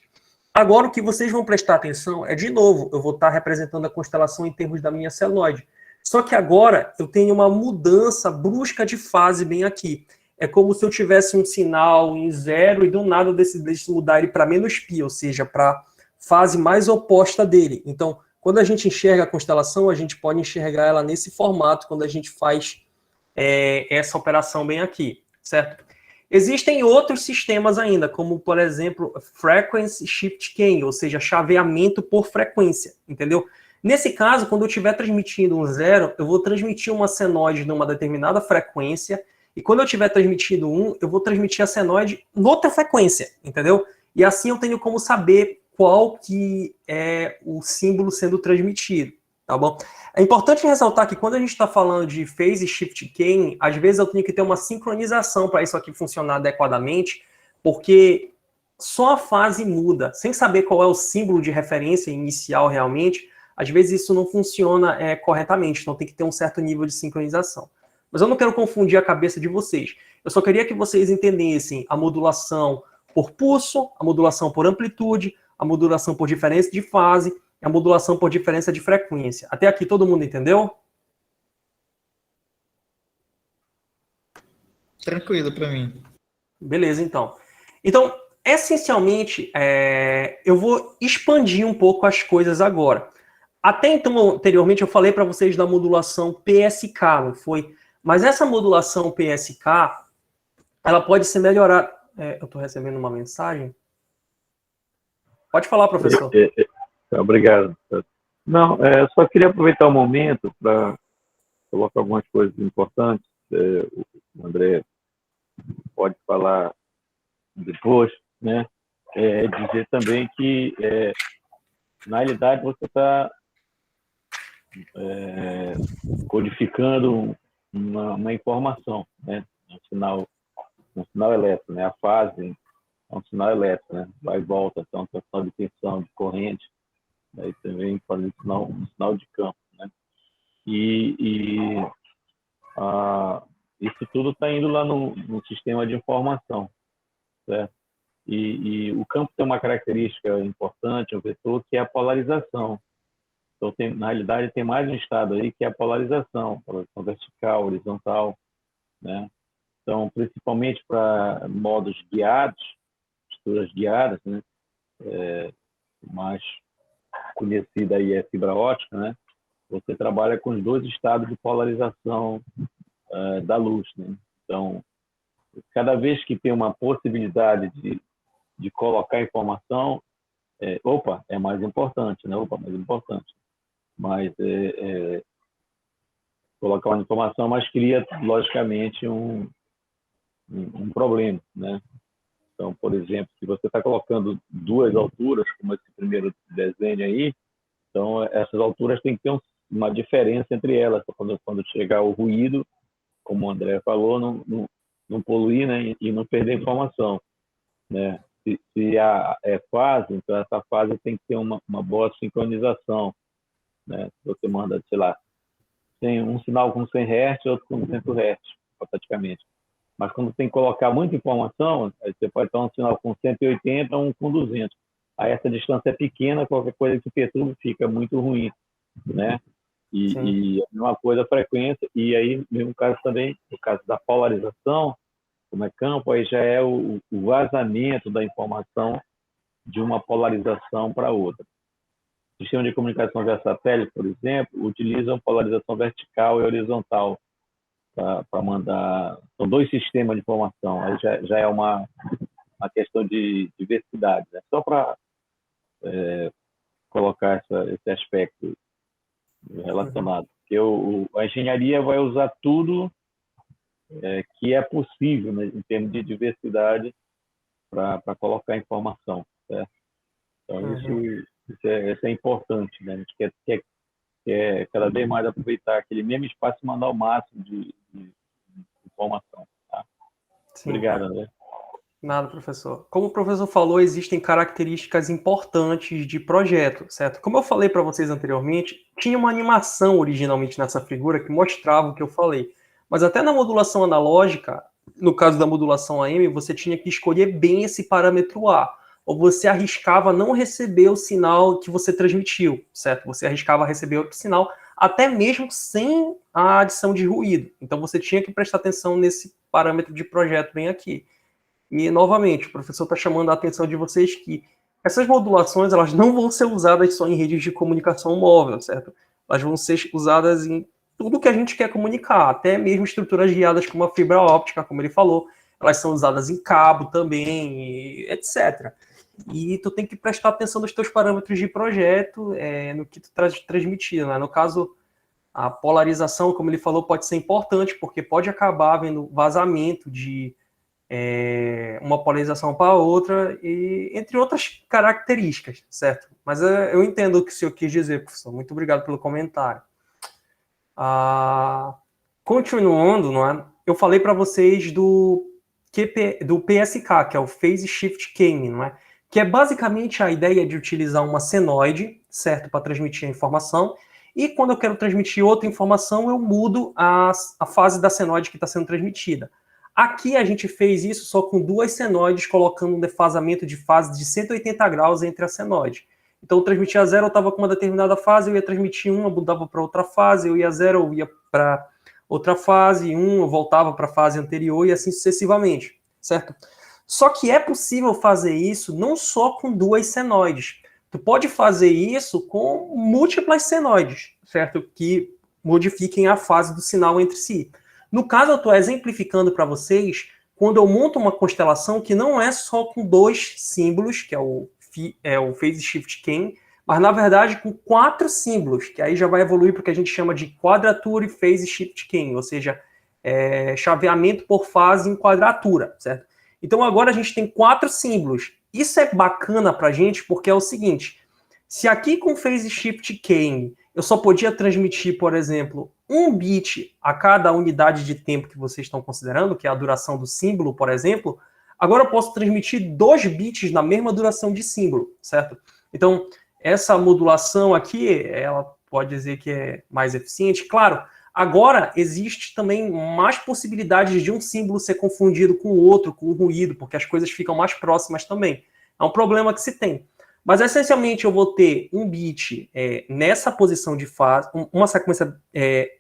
Agora, o que vocês vão prestar atenção é, de novo, eu vou estar representando a constelação em termos da minha senoide. Só que agora eu tenho uma mudança brusca de fase bem aqui. É como se eu tivesse um sinal em 0 e do nada eu decidisse mudar ele para menos π, ou seja, para fase mais oposta dele. Então, quando a gente enxerga a constelação, a gente pode enxergar ela nesse formato, quando a gente faz essa operação bem aqui, certo? Existem outros sistemas ainda, como, por exemplo, Frequency Shift Keying, ou seja, chaveamento por frequência, entendeu? Nesse caso, quando eu estiver transmitindo um 0, eu vou transmitir uma senoide numa determinada frequência, e quando eu estiver transmitindo 1, eu vou transmitir a senoide noutra frequência, entendeu? E assim eu tenho como saber qual que é o símbolo sendo transmitido, tá bom? É importante ressaltar que quando a gente está falando de Phase Shift Keying, às vezes eu tenho que ter uma sincronização para isso aqui funcionar adequadamente, porque só a fase muda, sem saber qual é o símbolo de referência inicial realmente, às vezes isso não funciona corretamente, então tem que ter um certo nível de sincronização. Mas eu não quero confundir a cabeça de vocês. Eu só queria que vocês entendessem a modulação por pulso, a modulação por amplitude, a modulação por diferença de fase, e a modulação por diferença de frequência. Até aqui todo mundo entendeu? Tranquilo para mim. Beleza, então. Então, essencialmente, eu vou expandir um pouco as coisas agora. Até então, anteriormente, eu falei para vocês da modulação PSK, não foi? Mas essa modulação PSK, ela pode ser melhorada. Eu estou recebendo uma mensagem. Pode falar, professor. Obrigado. Não, só queria aproveitar o momento para colocar algumas coisas importantes. O André pode falar depois, né? Dizer também que, na realidade, você está codificando uma informação, né? Um sinal elétrico, né? A fase é um sinal elétrico, né? Vai e volta, então, tensão de tensão, de corrente, aí também faz um sinal de campo, né? Isso tudo está indo lá no sistema de informação, certo? E o campo tem uma característica importante, um vetor, que é a polarização. Então, na realidade, tem mais um estado aí que é a polarização vertical, horizontal, né? Então, principalmente para modos guiados, estruturas guiadas, né? O mais conhecida aí é a fibra ótica, né? Você trabalha com os dois estados de polarização da luz, né? Então, cada vez que tem uma possibilidade de colocar informação, é mais importante, né? Mais importante. Mas colocar uma informação, mas cria, logicamente, um problema, né? Então, por exemplo, se você está colocando duas alturas, como esse primeiro desenho aí, então essas alturas têm que ter uma diferença entre elas, quando chegar o ruído, como o André falou, não poluir, né, e não perder informação, né? Se é fase, então essa fase tem que ter uma boa sincronização, né? Se você manda, sei lá, tem um sinal com 100 Hz, outro com 200 Hz, praticamente. Mas quando tem que colocar muita informação, aí você pode ter um sinal com 180, um com 200. Aí essa distância é pequena, qualquer coisa que perturbe fica muito ruim, né? E a mesma coisa a frequência, e aí, mesmo caso também, no caso da polarização, como é campo, aí já é o vazamento da informação de uma polarização para outra. O sistema de comunicação via satélite, por exemplo, utilizam polarização vertical e horizontal para mandar. São dois sistemas de informação, aí já é uma questão de diversidade, né? Só para colocar esse aspecto relacionado. Porque a engenharia vai usar tudo que é possível, né, em termos de diversidade para colocar informação, certo? Então, isso é importante, né? A gente quer cada vez mais aproveitar aquele mesmo espaço e mandar o máximo de informação, tá? Sim. Obrigado, André. Nada, professor. Como o professor falou, existem características importantes de projeto, certo? Como eu falei para vocês anteriormente, tinha uma animação originalmente nessa figura que mostrava o que eu falei. Mas até na modulação analógica, no caso da modulação AM, você tinha que escolher bem esse parâmetro A, ou você arriscava não receber o sinal que você transmitiu, certo? Você arriscava receber outro sinal, até mesmo sem a adição de ruído. Então você tinha que prestar atenção nesse parâmetro de projeto bem aqui. E, novamente, o professor está chamando a atenção de vocês que essas modulações elas não vão ser usadas só em redes de comunicação móvel, certo? Elas vão ser usadas em tudo que a gente quer comunicar, até mesmo estruturas guiadas como a fibra óptica, como ele falou, elas são usadas em cabo também, etc. E tu tem que prestar atenção nos teus parâmetros de projeto, no que tu traz transmitido, né? No caso, a polarização, como ele falou, pode ser importante, porque pode acabar havendo vazamento de uma polarização para outra, e entre outras características, certo? Mas eu entendo o que o senhor quis dizer, professor. Muito obrigado pelo comentário. Continuando, não é? Eu falei para vocês do PSK, que é o Phase Shift Keying, não é? Que é basicamente a ideia de utilizar uma senoide, certo, para transmitir a informação, e quando eu quero transmitir outra informação, eu mudo a fase da senoide que está sendo transmitida. Aqui a gente fez isso só com duas senoides, colocando um defasamento de fase de 180 graus entre a senoide. Então, eu transmitia 0, eu estava com uma determinada fase, eu ia transmitir 1, eu mudava para outra fase, eu ia 0, eu ia para outra fase, 1, eu voltava para a fase anterior e assim sucessivamente, certo? Só que é possível fazer isso não só com duas senoides. Tu pode fazer isso com múltiplas senoides, certo? Que modifiquem a fase do sinal entre si. No caso, eu estou exemplificando para vocês quando eu monto uma constelação que não é só com dois símbolos, que é o Phase Shift Keying, mas na verdade com 4 símbolos, que aí já vai evoluir para o que a gente chama de quadratura e Phase Shift Keying, ou seja, chaveamento por fase em quadratura, certo? Então agora a gente tem 4 símbolos. Isso é bacana para a gente porque é o seguinte, se aqui com Phase Shift Keying eu só podia transmitir, por exemplo, 1 bit a cada unidade de tempo que vocês estão considerando, que é a duração do símbolo, por exemplo, agora eu posso transmitir 2 bits na mesma duração de símbolo, certo? Então, essa modulação aqui, ela pode dizer que é mais eficiente. Claro, agora existe também mais possibilidades de um símbolo ser confundido com o outro, com o ruído, porque as coisas ficam mais próximas também. É um problema que se tem. Mas, essencialmente, eu vou ter um bit nessa posição de fase, uma sequência,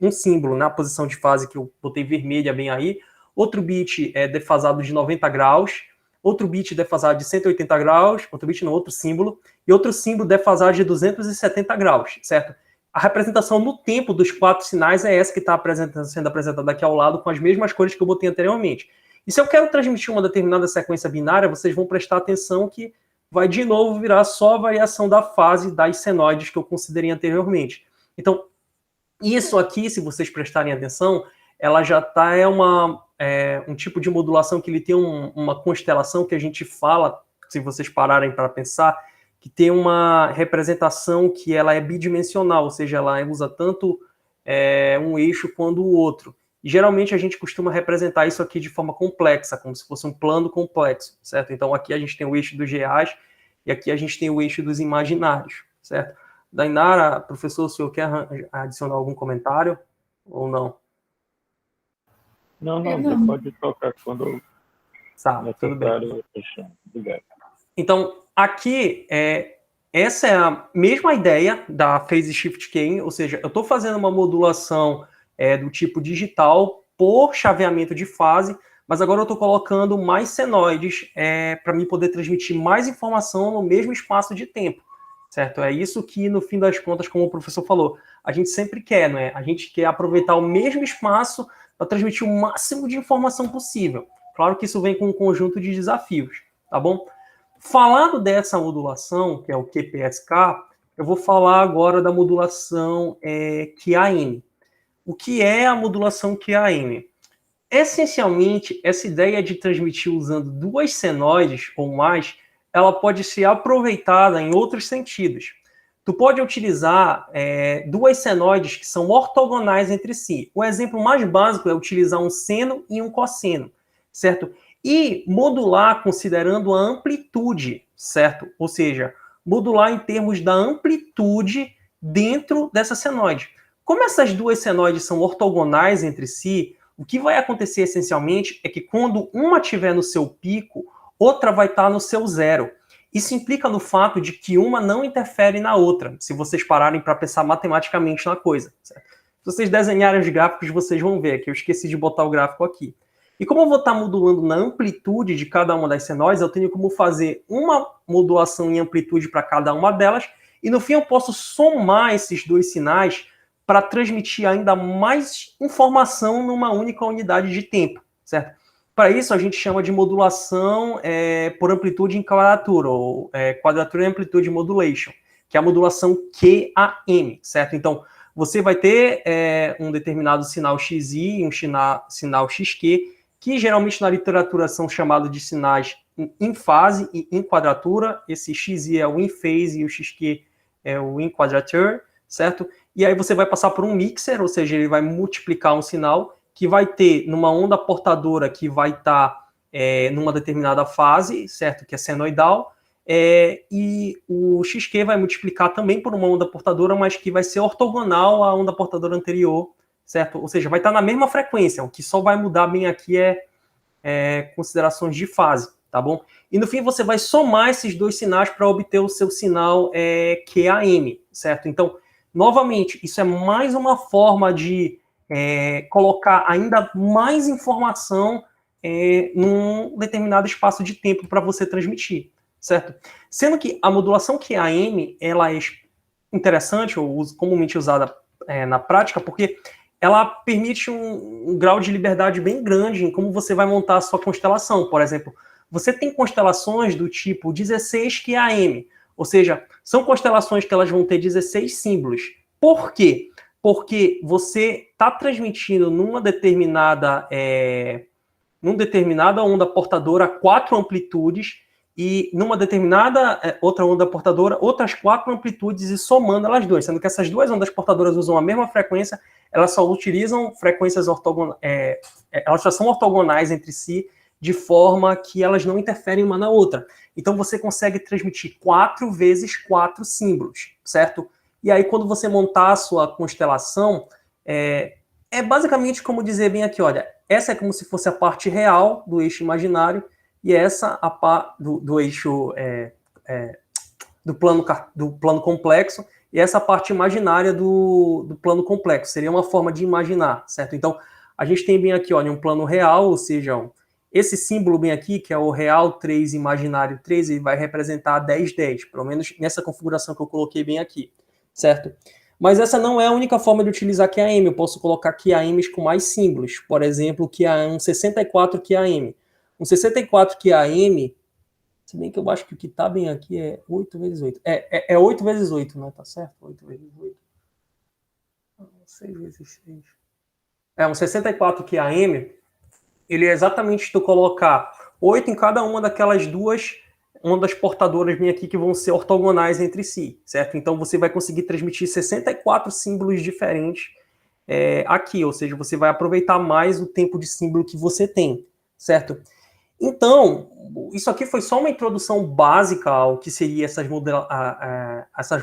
um símbolo na posição de fase que eu botei vermelha bem aí, outro bit defasado de 90 graus, outro bit defasado de 180 graus, outro símbolo, e outro símbolo defasado de 270 graus, certo? A representação no tempo dos 4 sinais é essa que está sendo apresentada aqui ao lado, com as mesmas cores que eu botei anteriormente. E se eu quero transmitir uma determinada sequência binária, vocês vão prestar atenção que vai de novo virar só a variação da fase das senoides que eu considerei anteriormente. Então, isso aqui, se vocês prestarem atenção, ela já está um tipo de modulação que ele tem uma constelação que a gente fala, se vocês pararem para pensar, que tem uma representação que ela é bidimensional, ou seja, ela usa tanto um eixo quanto o outro. E, geralmente a gente costuma representar isso aqui de forma complexa, como se fosse um plano complexo, certo? Então aqui a gente tem o eixo dos reais e aqui a gente tem o eixo dos imaginários, certo? Dainara, professor, o senhor quer adicionar algum comentário ou não? Não, você pode tocar quando tudo bem. Obrigado. Então, aqui, essa é a mesma ideia da Phase Shift Keying, ou seja, eu estou fazendo uma modulação do tipo digital por chaveamento de fase, mas agora eu estou colocando mais senoides para mim poder transmitir mais informação no mesmo espaço de tempo, certo? É isso que, no fim das contas, como o professor falou, a gente sempre quer, não é? A gente quer aproveitar o mesmo espaço para transmitir o máximo de informação possível. Claro que isso vem com um conjunto de desafios, tá bom? Falando dessa modulação, que é o QPSK, eu vou falar agora da modulação QAM. O que é a modulação QAM? essencialmente, essa ideia de transmitir usando duas senoides ou mais, ela pode ser aproveitada em outros sentidos. Tu pode utilizar duas senoides que são ortogonais entre si. O exemplo mais básico é utilizar um seno e um cosseno, certo? E modular considerando a amplitude, certo? Ou seja, modular em termos da amplitude dentro dessa senoide. Como essas duas senoides são ortogonais entre si, o que vai acontecer essencialmente é que quando uma estiver no seu pico, outra vai estar no seu zero. Isso implica no fato de que uma não interfere na outra, se vocês pararem para pensar matematicamente na coisa. Certo? Se vocês desenharem os gráficos, vocês vão ver que eu esqueci de botar o gráfico aqui. E como eu vou estar modulando na amplitude de cada uma das senoides, eu tenho como fazer uma modulação em amplitude para cada uma delas, e no fim eu posso somar esses dois sinais para transmitir ainda mais informação numa única unidade de tempo, certo? Para isso, a gente chama de modulação por amplitude em quadratura, ou quadratura em amplitude modulation, que é a modulação QAM, certo? Então, você vai ter um determinado sinal XI e um sinal XQ, que geralmente na literatura são chamados de sinais em fase e em quadratura. Esse XI é o in phase e o XQ é o in quadrature, certo? E aí você vai passar por um mixer, ou seja, ele vai multiplicar um sinal que vai ter numa onda portadora que vai estar numa determinada fase, certo? Que é senoidal, e o XQ vai multiplicar também por uma onda portadora, mas que vai ser ortogonal à onda portadora anterior, certo? Ou seja, vai estar na mesma frequência, o que só vai mudar bem aqui é considerações de fase, tá bom? E no fim você vai somar esses dois sinais para obter o seu sinal QAM, certo? Então, novamente, isso é mais uma forma de colocar ainda mais informação num determinado espaço de tempo para você transmitir, certo? Sendo que a modulação QAM, ela é interessante, ou comumente usada na prática, porque ela permite um grau de liberdade bem grande em como você vai montar a sua constelação. Por exemplo, você tem constelações do tipo 16 QAM, ou seja, são constelações que elas vão ter 16 símbolos. Por quê? Porque você está transmitindo numa determinada onda portadora 4 amplitudes e numa determinada outra onda portadora outras 4 amplitudes e somando elas duas, sendo que essas duas ondas portadoras usam a mesma frequência, elas só utilizam frequências ortogonais, elas já são ortogonais entre si, de forma que elas não interferem uma na outra. Então você consegue transmitir 4 vezes 4 símbolos, certo? E aí quando você montar a sua constelação, é basicamente como dizer bem aqui, olha, essa é como se fosse a parte real do eixo imaginário e essa a parte do eixo do plano complexo, e essa parte imaginária do plano complexo. Seria uma forma de imaginar, certo? Então, a gente tem bem aqui, olha, um plano real, ou seja, esse símbolo bem aqui, que é o real 3, imaginário 3, ele vai representar 10, 10, pelo menos nessa configuração que eu coloquei bem aqui, certo? Mas essa não é a única forma de utilizar QAM, eu posso colocar QAMs com mais símbolos, por exemplo, um 64 QAM. Um 64 QAM, se bem que eu acho que o que está bem aqui é 8 vezes 8. É 8 vezes 8, né? Tá certo? 8 vezes 8. 6 vezes 6. Um 64 QAM, ele é exatamente tu colocar 8 em cada uma daquelas duas ondas portadoras bem aqui que vão ser ortogonais entre si, certo? Então você vai conseguir transmitir 64 símbolos diferentes aqui, ou seja, você vai aproveitar mais o tempo de símbolo que você tem, certo? Então, isso aqui foi só uma introdução básica ao que seria essas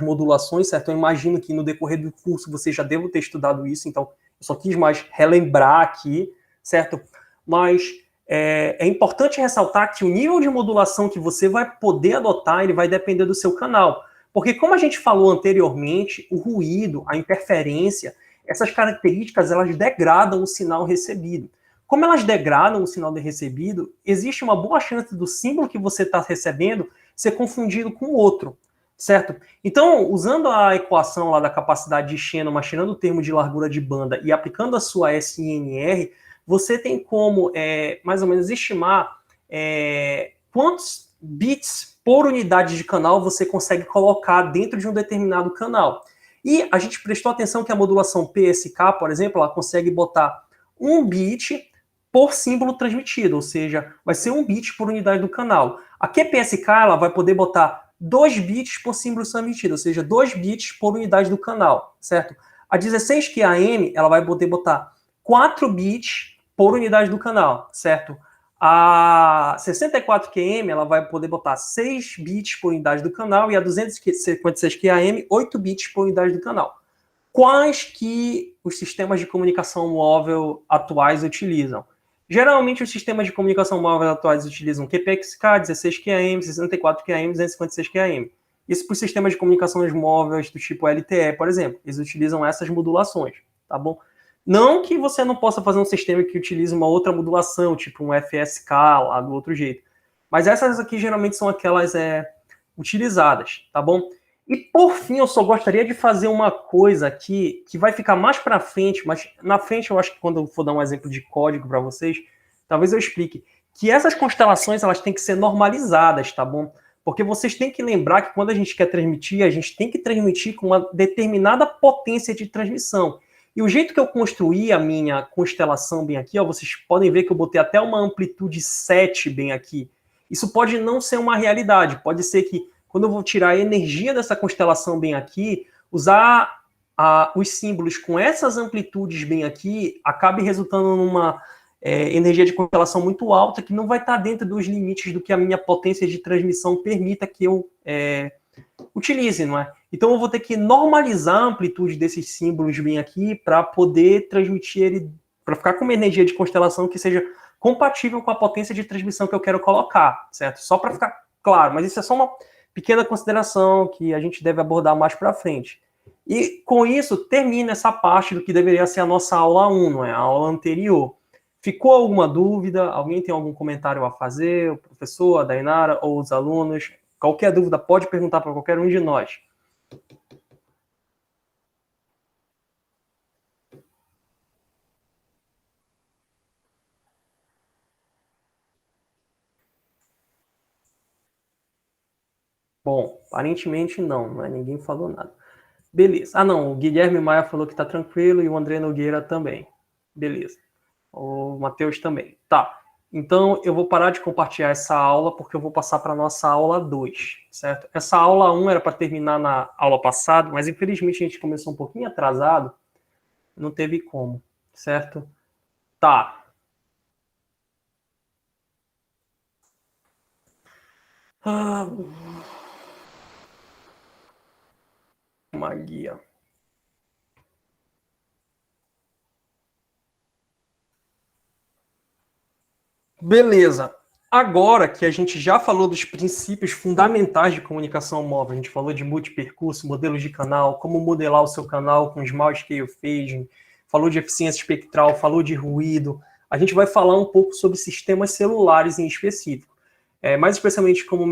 modulações, certo? Eu imagino que no decorrer do curso você já deva ter estudado isso, então eu só quis mais relembrar aqui, certo? Mas é importante ressaltar que o nível de modulação que você vai poder adotar, ele vai depender do seu canal. Porque como a gente falou anteriormente, o ruído, a interferência, essas características, elas degradam o sinal recebido. Como elas degradam o sinal de recebido, existe uma boa chance do símbolo que você está recebendo ser confundido com outro, certo? Então, usando a equação lá da capacidade de Shannon, machinando o termo de largura de banda e aplicando a sua SNR, você tem como, mais ou menos, estimar quantos bits por unidade de canal você consegue colocar dentro de um determinado canal. E a gente prestou atenção que a modulação PSK, por exemplo, ela consegue botar 1 bit por símbolo transmitido, ou seja, vai ser 1 bit por unidade do canal. A QPSK ela vai poder botar 2 bits por símbolo transmitido, ou seja, 2 bits por unidade do canal, certo? A 16QAM ela vai poder botar 4 bits por unidade do canal, certo? A 64QM ela vai poder botar 6 bits por unidade do canal e a 256QAM 8 bits por unidade do canal. Quais que os sistemas de comunicação móvel atuais utilizam? Geralmente os sistemas de comunicação móvel atuais utilizam QPSK, 16QAM, 64QAM, 256QAM. Isso para os sistemas de comunicações móveis do tipo LTE, por exemplo. Eles utilizam essas modulações, tá bom? Não que você não possa fazer um sistema que utilize uma outra modulação, tipo um FSK lá do outro jeito. Mas essas aqui geralmente são aquelas utilizadas, tá bom? E por fim, eu só gostaria de fazer uma coisa aqui que vai ficar mais para frente, mas na frente eu acho que quando eu for dar um exemplo de código para vocês, talvez eu explique que essas constelações elas têm que ser normalizadas, tá bom? Porque vocês têm que lembrar que quando a gente quer transmitir, a gente tem que transmitir com uma determinada potência de transmissão. E o jeito que eu construí a minha constelação bem aqui, ó, vocês podem ver que eu botei até uma amplitude 7 bem aqui. Isso pode não ser uma realidade, pode ser que quando eu vou tirar a energia dessa constelação bem aqui, usar os símbolos com essas amplitudes bem aqui, acabe resultando numa energia de constelação muito alta, que não vai estar dentro dos limites do que a minha potência de transmissão permita que eu utilize, não é? Então eu vou ter que normalizar a amplitude desses símbolos bem aqui para poder transmitir ele, para ficar com uma energia de constelação que seja compatível com a potência de transmissão que eu quero colocar, certo? Só para ficar claro, mas isso é só uma pequena consideração que a gente deve abordar mais para frente. E com isso, termina essa parte do que deveria ser a nossa aula 1, não é? A aula anterior. Ficou alguma dúvida? Alguém tem algum comentário a fazer? O professor, a Dainara ou os alunos? Qualquer dúvida pode perguntar para qualquer um de nós. Bom, aparentemente não, né? Ninguém falou nada. Beleza. Ah, não, o Guilherme Maia falou que está tranquilo e o André Nogueira também. Beleza. O Matheus também. Tá. Então, eu vou parar de compartilhar essa aula porque eu vou passar para a nossa aula 2, certo? Essa aula 1 era para terminar na aula passada, mas infelizmente a gente começou um pouquinho atrasado, não teve como, certo? Tá. Uma guia. Beleza. Agora que a gente já falou dos princípios fundamentais de comunicação móvel, a gente falou de multipercurso, modelos de canal, como modelar o seu canal com small scale phasing, falou de eficiência espectral, falou de ruído, a gente vai falar um pouco sobre sistemas celulares em específico. Mais especialmente como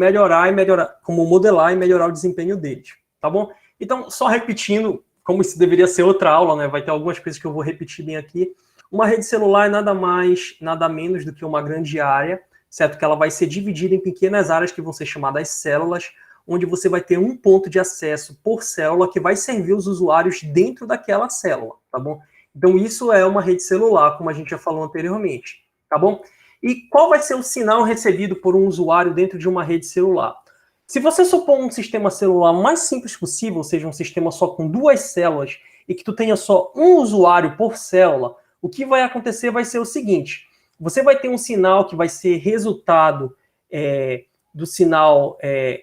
como modelar e melhorar o desempenho deles, tá bom? Então, só repetindo, como isso deveria ser outra aula, né? Vai ter algumas coisas que eu vou repetir bem aqui. Uma rede celular é nada mais, nada menos do que uma grande área, certo? Que ela vai ser dividida em pequenas áreas que vão ser chamadas células, onde você vai ter um ponto de acesso por célula que vai servir os usuários dentro daquela célula, tá bom? Então, isso é uma rede celular, como a gente já falou anteriormente, tá bom? E qual vai ser o sinal recebido por um usuário dentro de uma rede celular? Se você supor um sistema celular mais simples possível, ou seja, um sistema só com 2 células, e que tu tenha só um usuário por célula, o que vai acontecer vai ser o seguinte: você vai ter um sinal que vai ser resultado do sinal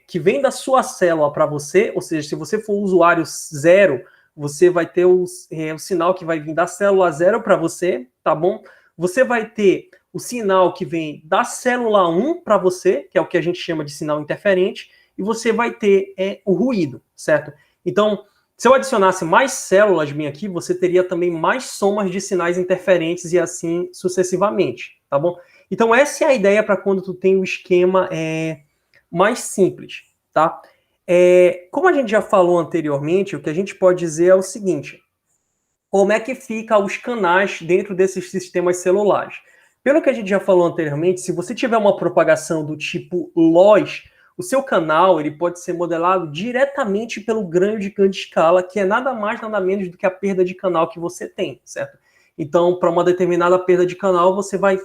que vem da sua célula para você, ou seja, se você for o usuário 0, você vai ter o sinal que vai vir da célula 0 para você, tá bom? Você vai ter o sinal que vem da célula 1 para você, que é o que a gente chama de sinal interferente, e você vai ter o ruído, certo? Então, se eu adicionasse mais células bem aqui, você teria também mais somas de sinais interferentes e assim sucessivamente, tá bom? Então, essa é a ideia para quando tu tem o esquema mais simples, tá? Como a gente já falou anteriormente, o que a gente pode dizer é o seguinte: como é que fica os canais dentro desses sistemas celulares? Pelo que a gente já falou anteriormente, se você tiver uma propagação do tipo loss, o seu canal ele pode ser modelado diretamente pelo ganho de grande escala, que é nada mais, nada menos do que a perda de canal que você tem, certo? Então, para uma determinada perda de canal, você vai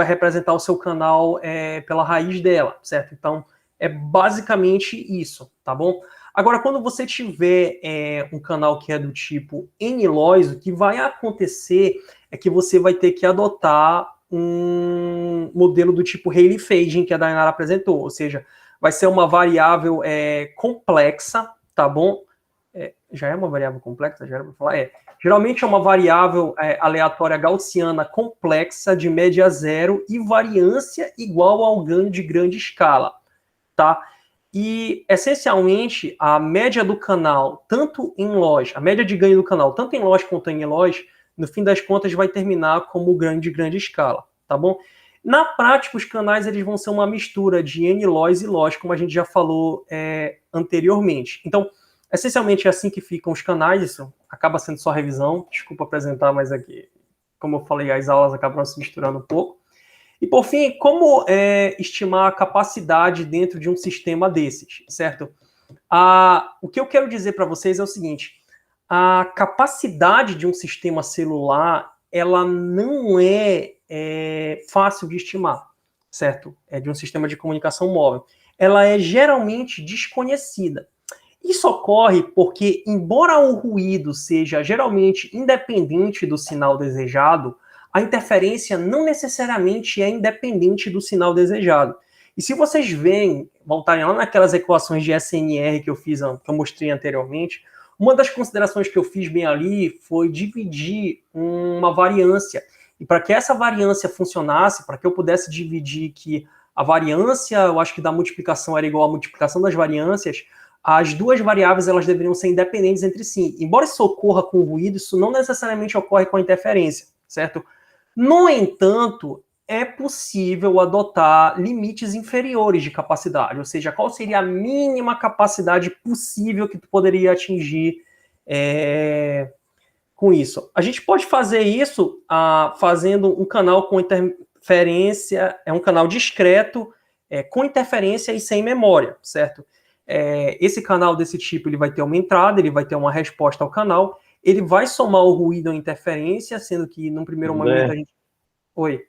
representar o seu canal pela raiz dela, certo? Então, é basicamente isso, tá bom? Agora, quando você tiver um canal que é do tipo N-Lois, o que vai acontecer é que você vai ter que adotar um modelo do tipo Rayleigh Fading, que a Dainara apresentou, ou seja, vai ser uma variável complexa, tá bom? Já é uma variável complexa? Já era para falar? Geralmente é uma variável aleatória gaussiana complexa de média zero e variância igual ao ganho de grande escala, tá? E, essencialmente, a média do canal, tanto em loja, a média de ganho do canal, tanto em loja quanto em loja, no fim das contas, vai terminar como ganho de grande escala, tá bom? Na prática, os canais eles vão ser uma mistura de N-Lois e loja, como a gente já falou anteriormente. Então, essencialmente é assim que ficam os canais, isso acaba sendo só revisão, desculpa apresentar, mas aqui, como eu falei, as aulas acabam se misturando um pouco. E, por fim, como estimar a capacidade dentro de um sistema desses, certo? O que eu quero dizer para vocês é o seguinte, a capacidade de um sistema celular, ela não é fácil de estimar, certo? De um sistema de comunicação móvel. Ela é geralmente desconhecida. Isso ocorre porque, embora o ruído seja geralmente independente do sinal desejado, a interferência não necessariamente é independente do sinal desejado. E se vocês voltarem lá naquelas equações de SNR que eu mostrei anteriormente, uma das considerações que eu fiz bem ali foi dividir uma variância. E para que essa variância funcionasse, para que eu pudesse dividir que a variância, eu acho que da multiplicação era igual à multiplicação das variâncias, as duas variáveis elas deveriam ser independentes entre si. Embora isso ocorra com o ruído, isso não necessariamente ocorre com a interferência, certo? No entanto, é possível adotar limites inferiores de capacidade, ou seja, qual seria a mínima capacidade possível que tu poderia atingir com isso. A gente pode fazer isso fazendo um canal com interferência, um canal discreto, com interferência e sem memória, certo? Esse canal desse tipo ele vai ter uma entrada, ele vai ter uma resposta ao canal, ele vai somar o ruído à interferência, sendo que num primeiro momento a gente... Oi.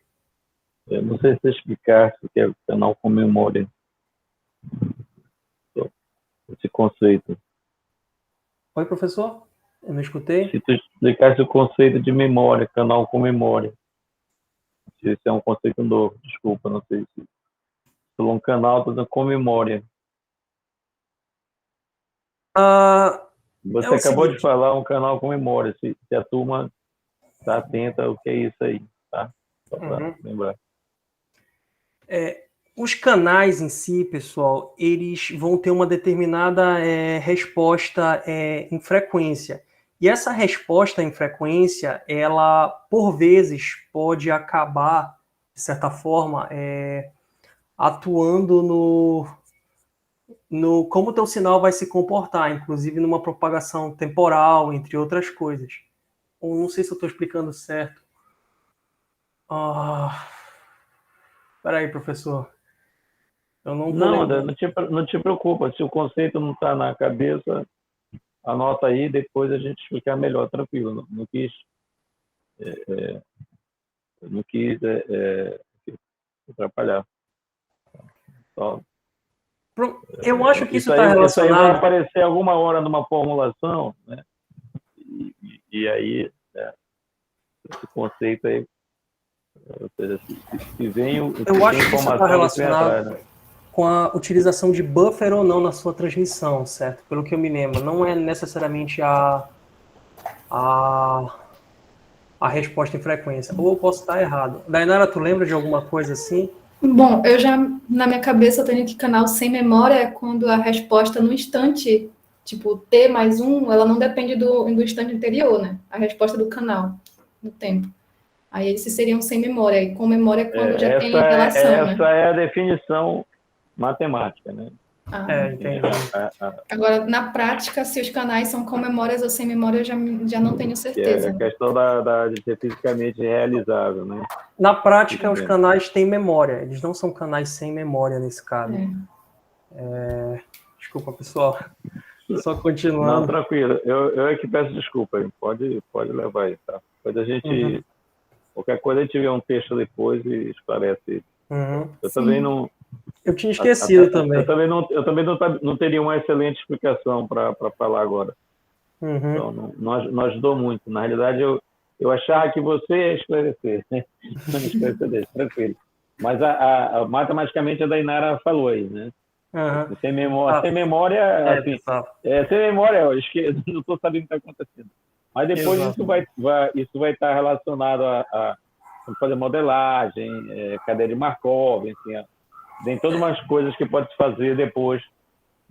Eu não sei se você explicar o que é o canal com memória. Esse conceito. Oi, professor? Eu não escutei. Se tu explicasse o conceito de memória, canal com memória. Esse é um conceito novo, desculpa, não sei se... Um canal com memória. Você acabou de falar um canal com memória, se a turma está atenta ao que é isso aí, tá? Só para lembrar. Os canais em si, pessoal, eles vão ter uma determinada resposta em frequência. E essa resposta em frequência, ela, por vezes, pode acabar, de certa forma, atuando no como o teu sinal vai se comportar, inclusive numa propagação temporal, entre outras coisas. Ou não sei se eu estou explicando certo. Peraí, professor. Eu não te preocupa. Se o conceito não está na cabeça, anota aí, depois a gente explicar melhor, tranquilo. Não quis atrapalhar. Só... Eu acho que isso está relacionado... Isso aí vai aparecer alguma hora numa formulação, né? E aí, esse conceito aí, ou seja, se vem eu acho que isso está relacionado com a utilização de buffer ou não na sua transmissão, certo? Pelo que eu me lembro, não é necessariamente a resposta em frequência. Ou eu posso estar errado. Dainara, tu lembra de alguma coisa assim? Bom, eu já, na minha cabeça, eu tenho que canal sem memória é quando a resposta no instante, tipo, T mais 1, ela não depende do instante anterior, né? A resposta do canal, no tempo. Aí esses seriam sem memória. E com memória é quando já tem relação, né? Essa é a definição matemática, né? Entendi. Agora, na prática, se os canais são com memórias ou sem memória, eu já não tenho certeza. É a questão de ser fisicamente realizável, né? Na prática, os canais têm memória. Eles não são canais sem memória nesse caso. Desculpa, pessoal. Só Não, continuando. tranquilo. Eu é que peço desculpa, hein? Pode levar aí, tá? Depois a gente, qualquer coisa, a gente vê um texto depois e esclarece. Uhum. Eu também Sim. não, Eu tinha esquecido eu também. também não teria uma excelente explicação para falar agora. Uhum. Então, não ajudou muito. Na realidade, eu achava que você ia esclarecer, né? Não esclarecer, tranquilo. Mas matematicamente a Dainara falou aí, né? Uhum. Sem Ah, memória, assim, exato. sem memória, eu esqueço, não estou sabendo o que está acontecendo. Mas depois Exato. isso vai estar relacionado a fazer modelagem, cadeia de Markov, enfim, tem todas umas coisas que pode se fazer depois,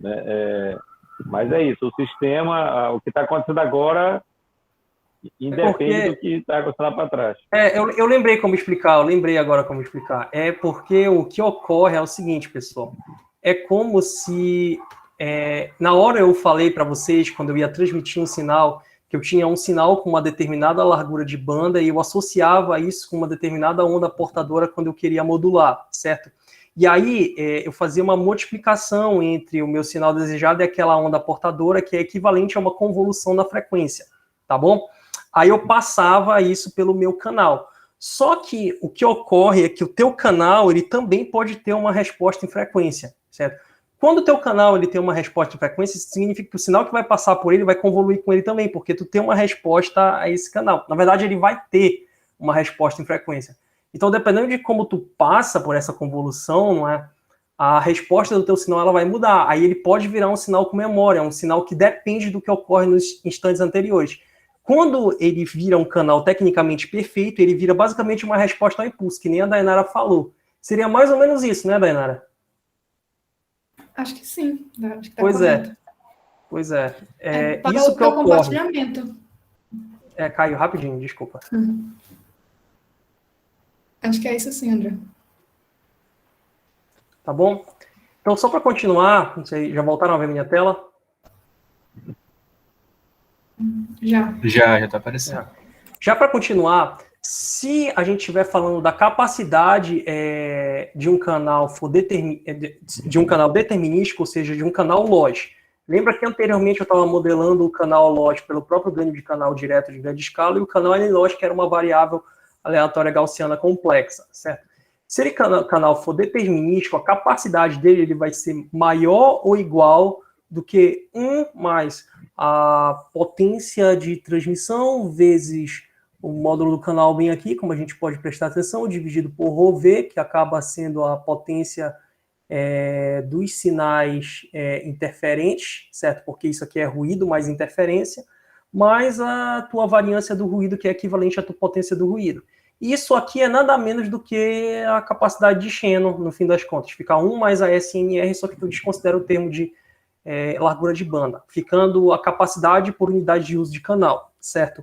né? Mas é isso, o sistema, o que está acontecendo agora, independe do Porque que está acontecendo lá para trás. eu lembrei como explicar, eu lembrei agora como explicar. É porque o que ocorre é o seguinte, pessoal. É como se na hora eu falei para vocês, quando eu ia transmitir um sinal, que eu tinha um sinal com uma determinada largura de banda e eu associava isso com uma determinada onda portadora quando eu queria modular, certo? E aí eu fazia uma multiplicação entre o meu sinal desejado e aquela onda portadora, que é equivalente a uma convolução na frequência, tá bom? Aí eu passava isso pelo meu canal. Só que o que ocorre é que o teu canal ele também pode ter uma resposta em frequência, certo? Quando o teu canal ele tem uma resposta em frequência, isso significa que o sinal que vai passar por ele vai convoluir com ele também, porque tu tem uma resposta a esse canal. Na verdade, ele vai ter uma resposta em frequência. Então, dependendo de como tu passa por essa convolução, não é? A resposta do teu sinal ela vai mudar. Aí ele pode virar um sinal com memória, um sinal que depende do que ocorre nos instantes anteriores. Quando ele vira um canal tecnicamente perfeito, ele vira basicamente uma resposta ao impulso, que nem a Dainara falou. Seria mais ou menos isso, né, Dainara? Acho que sim. Acho que está Pois correto. Pois é. Para Isso o que teu ocorre. compartilhamento. Caio, rapidinho, desculpa. Acho que é isso sim, André. Tá bom? Então, só para continuar, não sei, já voltaram a ver minha tela? Já está aparecendo. Já para continuar, se a gente estiver falando da capacidade de um canal de um canal determinístico, ou seja, de um canal Lodge. Lembra que anteriormente eu estava modelando o canal Lodge pelo próprio ganho de canal direto de grande escala e o canal N-Lodge, que era uma variável aleatória gaussiana complexa, certo? Se ele canal for determinístico, a capacidade dele ele vai ser maior ou igual do que 1 mais a potência de transmissão vezes o módulo do canal bem aqui, como a gente pode prestar atenção, dividido por ρV, que acaba sendo a potência dos sinais interferentes, certo? Porque isso aqui é ruído mais interferência, mais a tua variância do ruído, que é equivalente à tua potência do ruído. Isso aqui é nada menos do que a capacidade de Shannon, no fim das contas. Fica 1 mais a SNR, só que tu desconsidera o termo de largura de banda, ficando a capacidade por unidade de uso de canal, certo?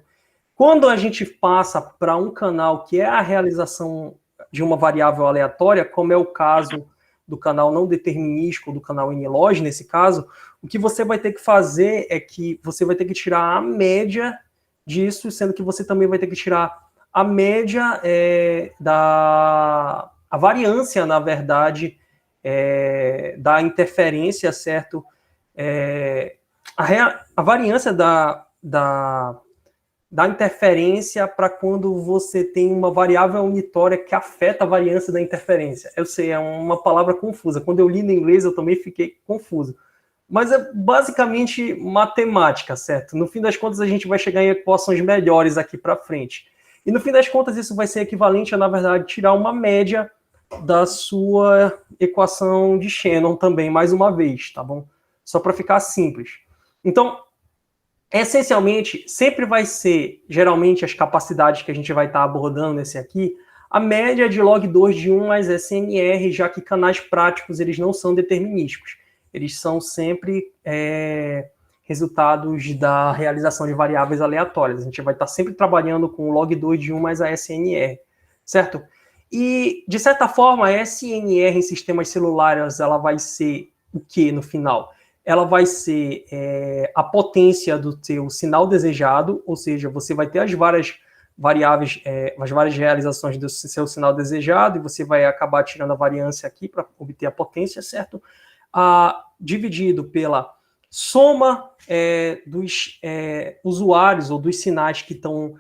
Quando a gente passa para um canal que é a realização de uma variável aleatória, como é o caso do canal não determinístico, do canal N-Lodge, nesse caso, o que você vai ter que fazer é que você vai ter que tirar a média disso, sendo que você também vai ter que tirar a média a variância, na verdade, da interferência, certo? A variância da interferência para quando você tem uma variável unitória que afeta a variância da interferência. Eu sei, é uma palavra confusa. Quando eu li no inglês, eu também fiquei confuso. Mas é basicamente matemática, certo? No fim das contas, a gente vai chegar em equações melhores aqui para frente. E no fim das contas, isso vai ser equivalente a, na verdade, tirar uma média da sua equação de Shannon também, mais uma vez, tá bom? Só para ficar simples. Então, essencialmente, sempre vai ser, geralmente, as capacidades que a gente vai estar abordando nesse aqui, a média de log2 de 1 mais SNR, já que canais práticos eles não são determinísticos. Eles são sempre resultados da realização de variáveis aleatórias. A gente vai estar sempre trabalhando com log2 de 1 mais a SNR, certo? E, de certa forma, a SNR em sistemas celulares, ela vai ser o que no final? Ela vai ser a potência do teu sinal desejado, ou seja, você vai ter as várias variáveis, as várias realizações do seu sinal desejado, e você vai acabar tirando a variância aqui para obter a potência, certo? Dividido pela soma dos usuários ou dos sinais que estão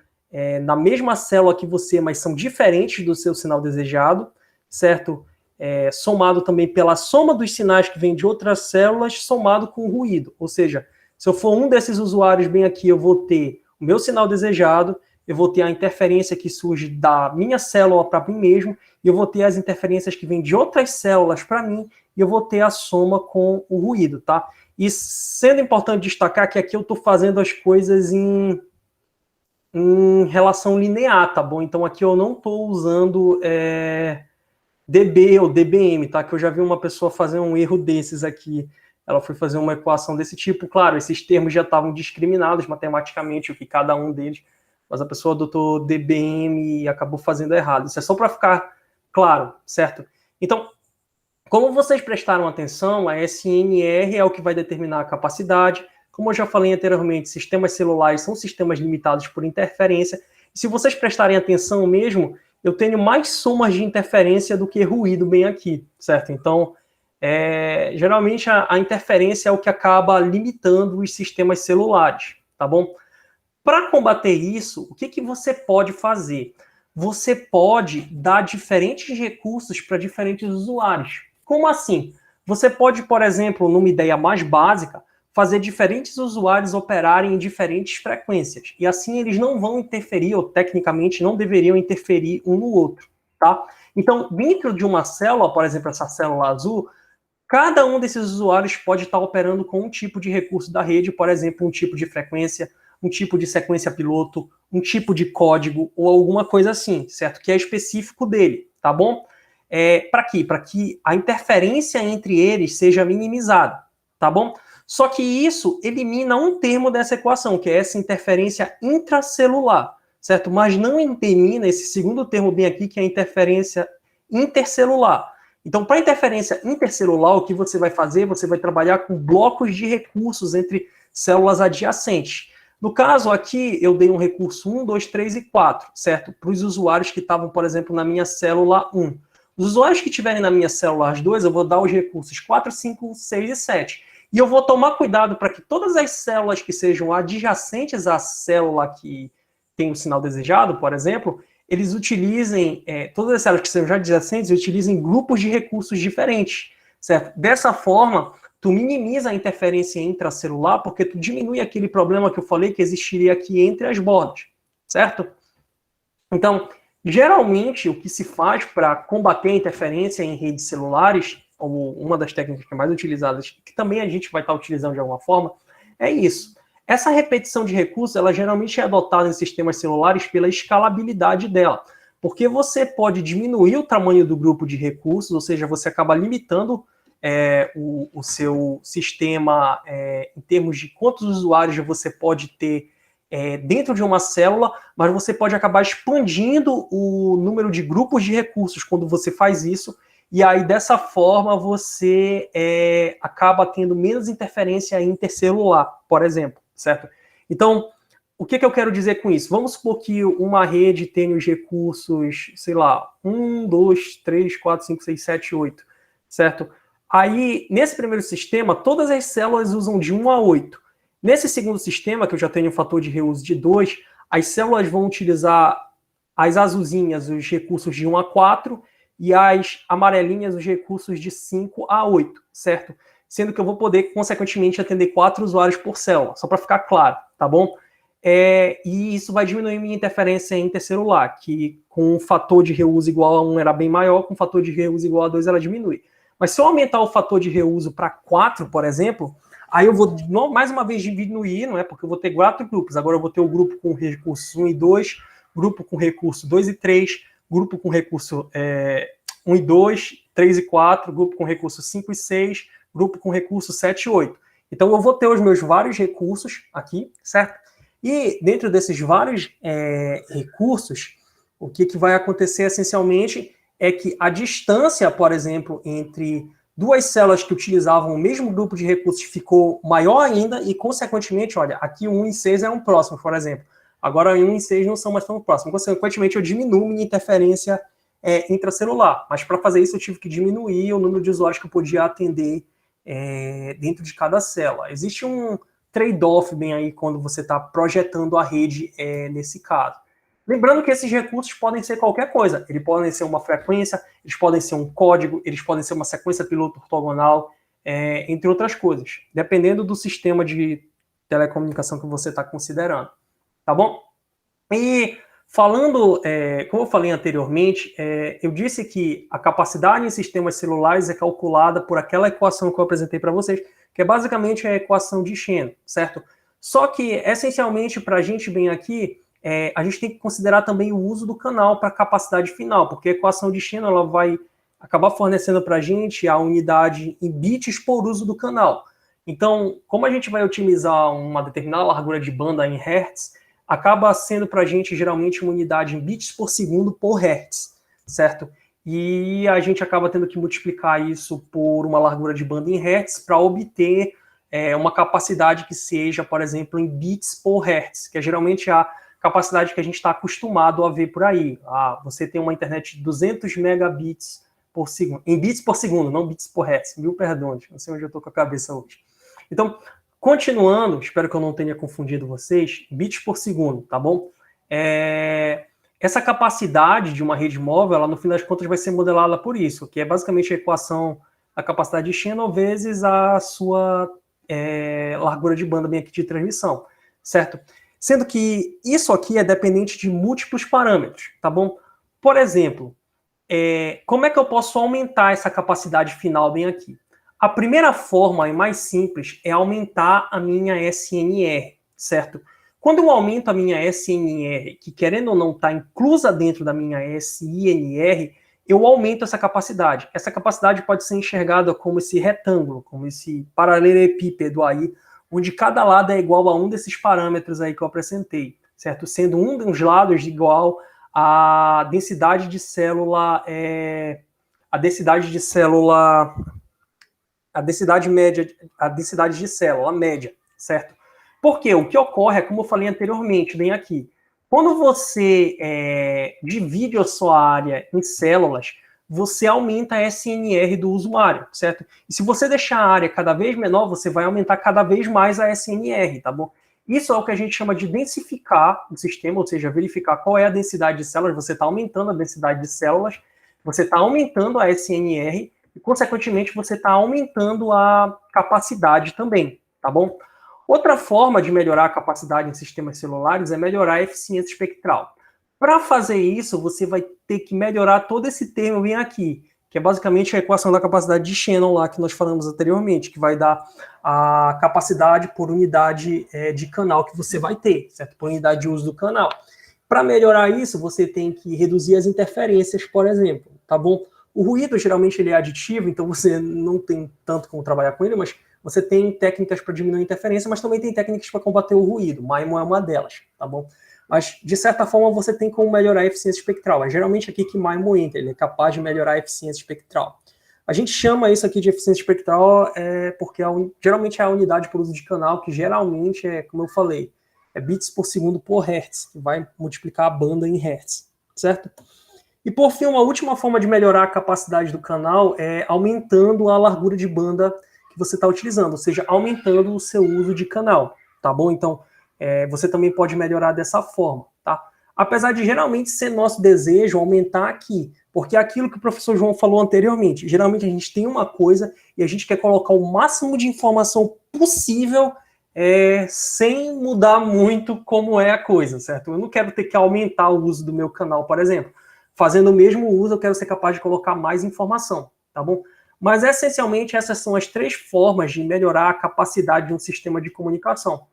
na mesma célula que você, mas são diferentes do seu sinal desejado, certo? Somado também pela soma dos sinais que vêm de outras células, somado com o ruído. Ou seja, se eu for um desses usuários bem aqui, eu vou ter o meu sinal desejado, eu vou ter a interferência que surge da minha célula para mim mesmo, e eu vou ter as interferências que vêm de outras células para mim, e eu vou ter a soma com o ruído, tá? E sendo importante destacar que aqui eu estou fazendo as coisas em relação linear, tá bom? Então aqui eu não estou usando dB ou dBm, tá? Que eu já vi uma pessoa fazer um erro desses aqui. Ela foi fazer uma equação desse tipo. Claro, esses termos já estavam discriminados matematicamente, o que cada um deles, mas a pessoa adotou dBm e acabou fazendo errado. Isso é só para ficar claro, certo? Então, como vocês prestaram atenção, a SNR é o que vai determinar a capacidade. Como eu já falei anteriormente, sistemas celulares são sistemas limitados por interferência. E se vocês prestarem atenção mesmo, eu tenho mais somas de interferência do que ruído bem aqui, certo? Então, geralmente a interferência é o que acaba limitando os sistemas celulares, tá bom? Para combater isso, o que você pode fazer? Você pode dar diferentes recursos para diferentes usuários. Como assim? Você pode, por exemplo, numa ideia mais básica, fazer diferentes usuários operarem em diferentes frequências. E assim eles não vão interferir, ou tecnicamente não deveriam interferir um no outro, tá? Então, dentro de uma célula, por exemplo, essa célula azul, cada um desses usuários pode estar operando com um tipo de recurso da rede, por exemplo, um tipo de frequência, um tipo de sequência piloto, um tipo de código ou alguma coisa assim, certo? Que é específico dele, tá bom? Para quê? Para que a interferência entre eles seja minimizada, tá bom? Só que isso elimina um termo dessa equação, que é essa interferência intracelular, certo? Mas não elimina esse segundo termo bem aqui, que é a interferência intercelular. Então, para interferência intercelular, o que você vai fazer? Você vai trabalhar com blocos de recursos entre células adjacentes. No caso aqui, eu dei um recurso 1, 2, 3 e 4, certo? Para os usuários que estavam, por exemplo, na minha célula 1. Os usuários que estiverem na minha célula 2, eu vou dar os recursos 4, 5, 6 e 7. E eu vou tomar cuidado para que todas as células que sejam adjacentes à célula que tem o sinal desejado, por exemplo, eles utilizem, todas as células que sejam já adjacentes, utilizem grupos de recursos diferentes, certo? Dessa forma, tu minimiza a interferência intracelular, porque tu diminui aquele problema que eu falei que existiria aqui entre as bordas, certo? Então, geralmente, o que se faz para combater a interferência em redes celulares, ou uma das técnicas que é mais utilizadas, que também a gente vai estar utilizando de alguma forma, é isso. Essa repetição de recursos, ela geralmente é adotada em sistemas celulares pela escalabilidade dela, porque você pode diminuir o tamanho do grupo de recursos, ou seja, você acaba limitando o seu sistema em termos de quantos usuários você pode ter dentro de uma célula, mas você pode acabar expandindo o número de grupos de recursos quando você faz isso, e aí dessa forma você acaba tendo menos interferência intercelular, por exemplo, certo? Então, o que eu quero dizer com isso? Vamos supor que uma rede tenha os recursos, sei lá, 1, 2, 3, 4, 5, 6, 7, 8, certo? Aí, nesse primeiro sistema, todas as células usam de 1 a 8. Nesse segundo sistema, que eu já tenho um fator de reuso de 2, as células vão utilizar as azulzinhas, os recursos de 1 a 4, e as amarelinhas, os recursos de 5 a 8, certo? Sendo que eu vou poder, consequentemente, atender 4 usuários por célula, só para ficar claro, tá bom? E isso vai diminuir minha interferência intercelular, que com um fator de reuso igual a 1 era bem maior, com um fator de reuso igual a 2 ela diminui. Mas se eu aumentar o fator de reuso para 4, por exemplo, aí eu vou mais uma vez diminuir, não é? Porque eu vou ter 4 grupos. Agora eu vou ter o grupo com recursos 1 e 2, grupo com recurso 2 e 3, grupo com recurso 1 e 2, 3 e 4, grupo com recurso 5 e 6, grupo com recurso 7 e 8. Então eu vou ter os meus vários recursos aqui, certo? E dentro desses vários recursos, o que vai acontecer essencialmente é que a distância, por exemplo, entre duas células que utilizavam o mesmo grupo de recursos ficou maior ainda e, consequentemente, olha, aqui 1 e 6 eram próximos, por exemplo. Agora 1 e 6 não são mais tão próximos. Consequentemente, eu diminuo minha interferência intracelular. Mas para fazer isso, eu tive que diminuir o número de usuários que eu podia atender dentro de cada célula. Existe um trade-off bem aí quando você está projetando a rede nesse caso. Lembrando que esses recursos podem ser qualquer coisa. Eles podem ser uma frequência, eles podem ser um código, eles podem ser uma sequência piloto ortogonal, entre outras coisas, dependendo do sistema de telecomunicação que você está considerando. Tá bom? E falando, como eu falei anteriormente, eu disse que a capacidade em sistemas celulares é calculada por aquela equação que eu apresentei para vocês, que é basicamente a equação de Shannon, certo? Só que, essencialmente, para a gente bem aqui, a gente tem que considerar também o uso do canal para a capacidade final, porque a equação de Shannon ela vai acabar fornecendo para a gente a unidade em bits por uso do canal. Então, como a gente vai otimizar uma determinada largura de banda em hertz, acaba sendo para a gente geralmente uma unidade em bits por segundo por hertz, certo? E a gente acaba tendo que multiplicar isso por uma largura de banda em hertz para obter uma capacidade que seja, por exemplo, em bits por hertz, que é geralmente a capacidade que a gente está acostumado a ver por aí. Você tem uma internet de 200 megabits por segundo, em bits por segundo, não bits por hertz, mil perdões, não sei onde eu estou com a cabeça hoje. Então, continuando, espero que eu não tenha confundido vocês, bits por segundo, tá bom? Essa capacidade de uma rede móvel, ela no fim das contas vai ser modelada por isso, que é basicamente a equação da capacidade de Shannon vezes a sua largura de banda bem aqui de transmissão, certo? Sendo que isso aqui é dependente de múltiplos parâmetros, tá bom? Por exemplo, como é que eu posso aumentar essa capacidade final bem aqui? A primeira forma e mais simples é aumentar a minha SNR, certo? Quando eu aumento a minha SNR, que querendo ou não está inclusa dentro da minha SINR, eu aumento essa capacidade. Essa capacidade pode ser enxergada como esse retângulo, como esse paralelepípedo aí, onde cada lado é igual a um desses parâmetros aí que eu apresentei, certo? Sendo um dos lados igual à densidade de célula, a densidade média, a densidade de célula média, certo? Porque o que ocorre é, como eu falei anteriormente, bem aqui, quando você divide a sua área em células, você aumenta a SNR do usuário, certo? E se você deixar a área cada vez menor, você vai aumentar cada vez mais a SNR, tá bom? Isso é o que a gente chama de densificar o sistema, ou seja, verificar qual é a densidade de células, você está aumentando a densidade de células, você está aumentando a SNR, e, consequentemente, você está aumentando a capacidade também, tá bom? Outra forma de melhorar a capacidade em sistemas celulares é melhorar a eficiência espectral. Para fazer isso, você vai ter que melhorar todo esse termo bem aqui, que é basicamente a equação da capacidade de Shannon lá que nós falamos anteriormente, que vai dar a capacidade por unidade de canal que você vai ter, certo? Por unidade de uso do canal. Para melhorar isso, você tem que reduzir as interferências, por exemplo, tá bom? O ruído, geralmente, ele é aditivo, então você não tem tanto como trabalhar com ele, mas você tem técnicas para diminuir a interferência, mas também tem técnicas para combater o ruído. MIMO é uma delas, tá bom? Mas, de certa forma, você tem como melhorar a eficiência espectral. É geralmente aqui que MIMO entra, ele é capaz de melhorar a eficiência espectral. A gente chama isso aqui de eficiência espectral porque geralmente é a unidade por uso de canal, que geralmente é, como eu falei, é bits por segundo por hertz, que vai multiplicar a banda em hertz, certo? E, por fim, uma última forma de melhorar a capacidade do canal é aumentando a largura de banda que você está utilizando, ou seja, aumentando o seu uso de canal, tá bom? Então, você também pode melhorar dessa forma, tá? Apesar de geralmente ser nosso desejo aumentar aqui, porque é aquilo que o professor João falou anteriormente, geralmente a gente tem uma coisa e a gente quer colocar o máximo de informação possível sem mudar muito como é a coisa, certo? Eu não quero ter que aumentar o uso do meu canal, por exemplo. Fazendo o mesmo uso, eu quero ser capaz de colocar mais informação, tá bom? Mas, essencialmente, essas são as 3 formas de melhorar a capacidade de um sistema de comunicação.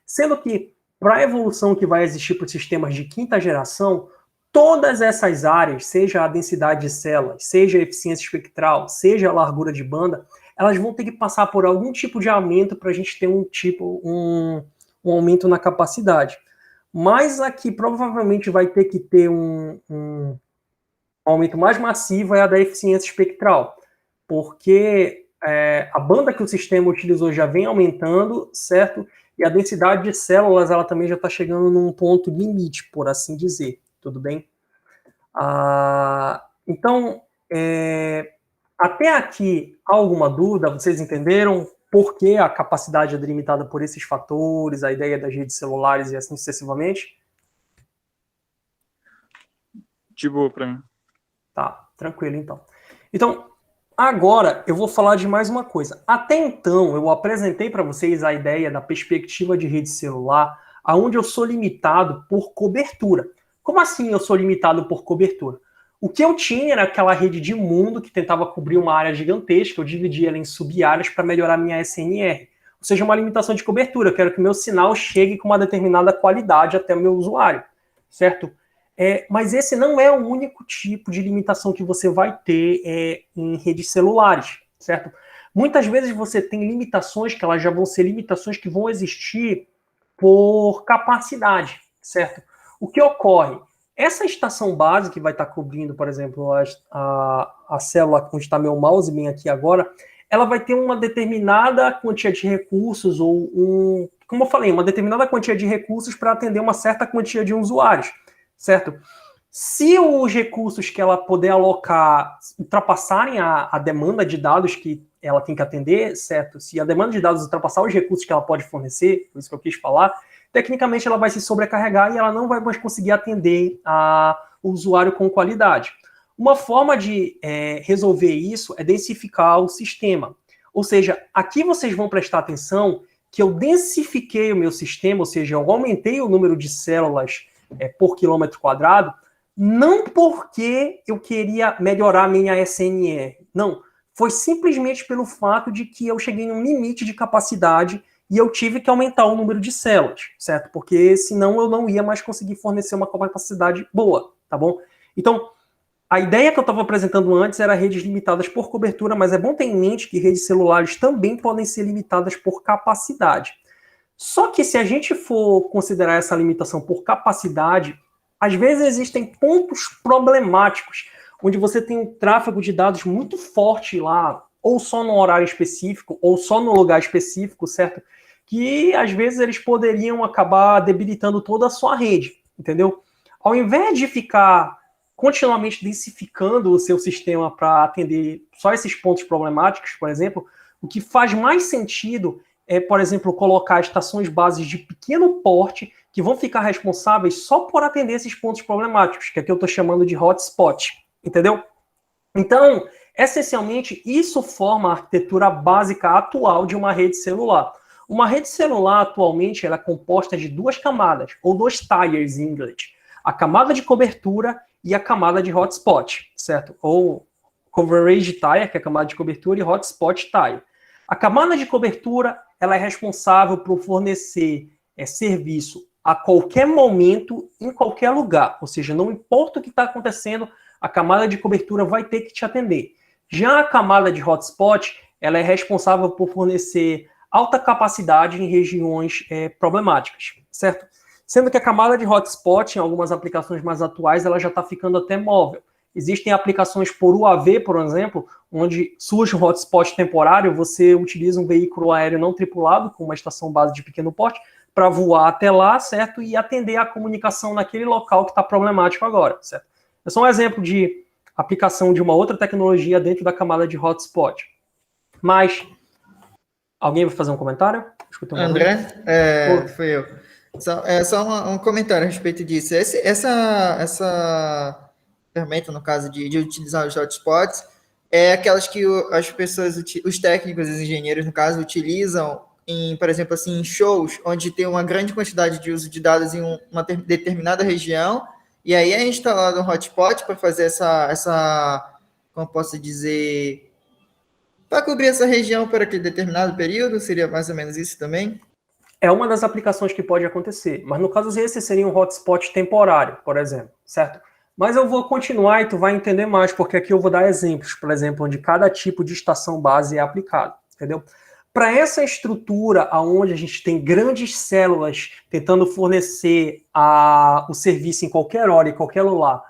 Sendo que, para a evolução que vai existir para os sistemas de 5ª geração, todas essas áreas, seja a densidade de células, seja a eficiência espectral, seja a largura de banda, elas vão ter que passar por algum tipo de aumento para a gente ter um aumento na capacidade. Mas aqui, provavelmente, vai ter que ter um aumento mais massivo é a da eficiência espectral, porque a banda que o sistema utilizou já vem aumentando, certo? E a densidade de células, ela também já está chegando num ponto limite, por assim dizer, tudo bem? Então, Até aqui, há alguma dúvida? Vocês entenderam por que a capacidade é delimitada por esses fatores, a ideia das redes celulares e assim sucessivamente? De boa para mim. Tá, tranquilo então. Então, agora eu vou falar de mais uma coisa. Até então, eu apresentei para vocês a ideia da perspectiva de rede celular, onde eu sou limitado por cobertura. Como assim eu sou limitado por cobertura? O que eu tinha era aquela rede de mundo que tentava cobrir uma área gigantesca, eu dividia ela em sub-áreas para melhorar minha SNR. Ou seja, uma limitação de cobertura. Eu quero que o meu sinal chegue com uma determinada qualidade até o meu usuário, certo? Mas esse não é o único tipo de limitação que você vai ter em redes celulares, certo? Muitas vezes você tem limitações que elas já vão ser limitações que vão existir por capacidade, certo? O que ocorre? Essa estação base que vai estar cobrindo, por exemplo, a célula onde está meu mouse bem aqui agora, ela vai ter uma determinada quantia de recursos ou como eu falei, uma determinada quantia de recursos para atender uma certa quantia de usuários, certo? Se os recursos que ela puder alocar ultrapassarem a demanda de dados que ela tem que atender, certo? Se a demanda de dados ultrapassar os recursos que ela pode fornecer, por isso que eu quis falar, tecnicamente ela vai se sobrecarregar e ela não vai mais conseguir atender o usuário com qualidade. Uma forma de resolver isso é densificar o sistema. Ou seja, aqui vocês vão prestar atenção que eu densifiquei o meu sistema, ou seja, eu aumentei o número de células por quilômetro quadrado, não porque eu queria melhorar minha SNR. Não, foi simplesmente pelo fato de que eu cheguei em um limite de capacidade e eu tive que aumentar o número de células, certo? Porque senão eu não ia mais conseguir fornecer uma capacidade boa, tá bom? Então, a ideia que eu estava apresentando antes era redes limitadas por cobertura, mas é bom ter em mente que redes celulares também podem ser limitadas por capacidade. Só que se a gente for considerar essa limitação por capacidade, às vezes existem pontos problemáticos, onde você tem um tráfego de dados muito forte lá, ou só no horário específico, ou só no lugar específico, certo? Que às vezes eles poderiam acabar debilitando toda a sua rede, entendeu? Ao invés de ficar continuamente densificando o seu sistema para atender só esses pontos problemáticos, por exemplo, o que faz mais sentido é, por exemplo, colocar estações bases de pequeno porte que vão ficar responsáveis só por atender esses pontos problemáticos, que aqui eu estou chamando de hotspot, entendeu? Então, essencialmente, isso forma a arquitetura básica atual de uma rede celular. Uma rede celular, atualmente, ela é composta de duas camadas, ou dois tiers em inglês. A camada de cobertura e a camada de hotspot, certo? Ou coverage tier, que é a camada de cobertura, e hotspot tier. A camada de cobertura, ela é responsável por fornecer serviço a qualquer momento, em qualquer lugar. Ou seja, não importa o que está acontecendo, a camada de cobertura vai ter que te atender. Já a camada de hotspot, ela é responsável por fornecer alta capacidade em regiões problemáticas, certo? Sendo que a camada de hotspot, em algumas aplicações mais atuais, ela já está ficando até móvel. Existem aplicações por UAV, por exemplo, onde surge um hotspot temporário, você utiliza um veículo aéreo não tripulado, com uma estação base de pequeno porte, para voar até lá, certo? E atender a comunicação naquele local que está problemático agora, certo? É só um exemplo de aplicação de uma outra tecnologia dentro da camada de hotspot. Mas, alguém vai fazer um comentário? André, foi eu. Só um comentário a respeito disso. Essa ferramenta, no caso de utilizar os hotspots, é aquelas que as pessoas, os técnicos, os engenheiros, no caso, utilizam em, por exemplo, assim, em shows, onde tem uma grande quantidade de uso de dados em uma determinada região, e aí é instalado um hotspot para fazer essa, como posso dizer, para cobrir essa região por aquele determinado período, seria mais ou menos isso também? É uma das aplicações que pode acontecer, mas no caso esse seria um hotspot temporário, por exemplo, certo? Mas eu vou continuar e tu vai entender mais, porque aqui eu vou dar exemplos, por exemplo, onde cada tipo de estação base é aplicado, entendeu? Para essa estrutura onde a gente tem grandes células tentando fornecer o serviço em qualquer hora, em qualquer lugar,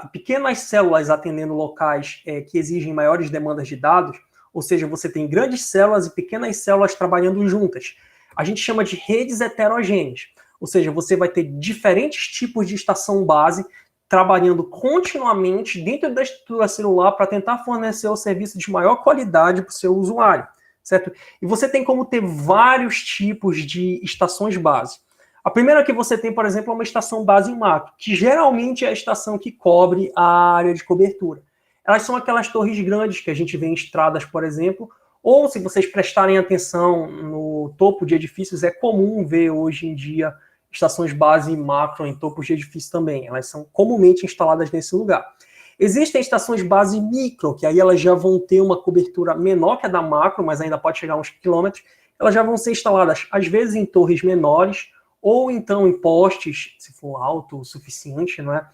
e pequenas células atendendo locais que exigem maiores demandas de dados, ou seja, você tem grandes células e pequenas células trabalhando juntas. A gente chama de redes heterogêneas, ou seja, você vai ter diferentes tipos de estação base trabalhando continuamente dentro da estrutura celular para tentar fornecer o serviço de maior qualidade para o seu usuário, certo? E você tem como ter vários tipos de estações base. A primeira que você tem, por exemplo, é uma estação base macro, que geralmente é a estação que cobre a área de cobertura. Elas são aquelas torres grandes que a gente vê em estradas, por exemplo, ou se vocês prestarem atenção no topo de edifícios, é comum ver hoje em dia estações base macro em topos de edifícios também. Elas são comumente instaladas nesse lugar. Existem estações base micro, que aí elas já vão ter uma cobertura menor que a da macro, mas ainda pode chegar a uns quilômetros. Elas já vão ser instaladas, às vezes, em torres menores, ou então em postes, se for alto o suficiente, não é?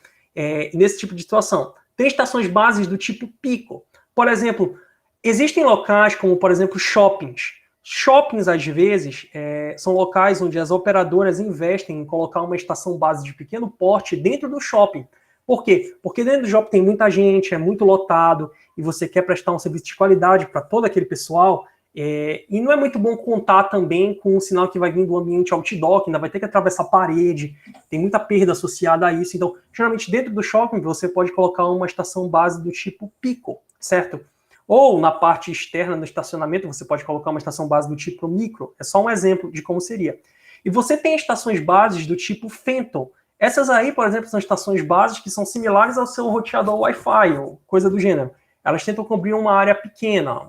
Nesse tipo de situação. Tem estações bases do tipo pico. Por exemplo, existem locais como, por exemplo, shoppings. Shoppings, às vezes, são locais onde as operadoras investem em colocar uma estação base de pequeno porte dentro do shopping. Por quê? Porque dentro do shopping tem muita gente, é muito lotado, e você quer prestar um serviço de qualidade para todo aquele pessoal, e não é muito bom contar também com um sinal que vai vir do ambiente outdoor, que ainda vai ter que atravessar a parede, tem muita perda associada a isso. Então, geralmente, dentro do shopping, você pode colocar uma estação base do tipo pico, certo? Ou na parte externa do estacionamento, você pode colocar uma estação base do tipo micro. É só um exemplo de como seria. E você tem estações bases do tipo Phantom. Essas aí, por exemplo, são estações bases que são similares ao seu roteador Wi-Fi, ou coisa do gênero. Elas tentam cobrir uma área pequena,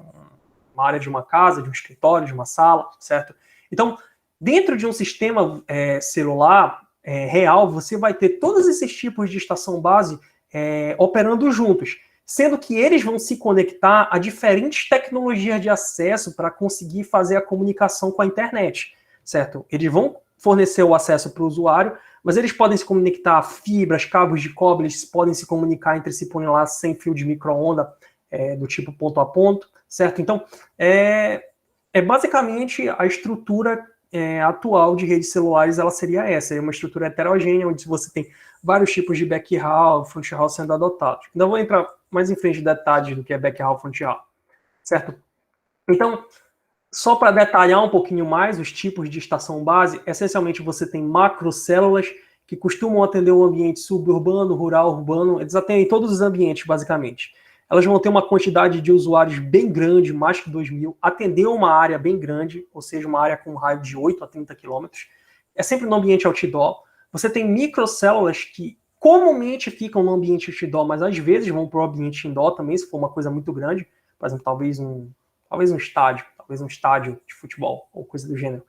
uma área de uma casa, de um escritório, de uma sala, certo? Então, dentro de um sistema celular real, você vai ter todos esses tipos de estação base operando juntos, sendo que eles vão se conectar a diferentes tecnologias de acesso para conseguir fazer a comunicação com a internet, certo? Eles vão fornecer o acesso para o usuário, mas eles podem se conectar a fibras, cabos de cobre, eles podem se comunicar entre si por lá sem fio de micro-onda, do tipo ponto a ponto, certo? Então, basicamente a estrutura atual de redes celulares, ela seria essa, é uma estrutura heterogênea, onde você tem vários tipos de backhaul, fronthaul sendo adotados. Ainda vou entrar mais em frente de detalhes do que é backhaul e fronthaul, certo? Então, só para detalhar um pouquinho mais os tipos de estação base, essencialmente você tem macrocélulas que costumam atender o ambiente suburbano, rural, urbano, eles atendem todos os ambientes, basicamente. Elas vão ter uma quantidade de usuários bem grande, mais que 2.000, atender uma área bem grande, ou seja, uma área com um raio de 8 a 30 quilômetros. É sempre no ambiente outdoor. Você tem microcélulas que comumente ficam no ambiente outdoor, mas às vezes vão para o ambiente indoor também, se for uma coisa muito grande. Por exemplo, talvez um estádio de futebol, ou coisa do gênero.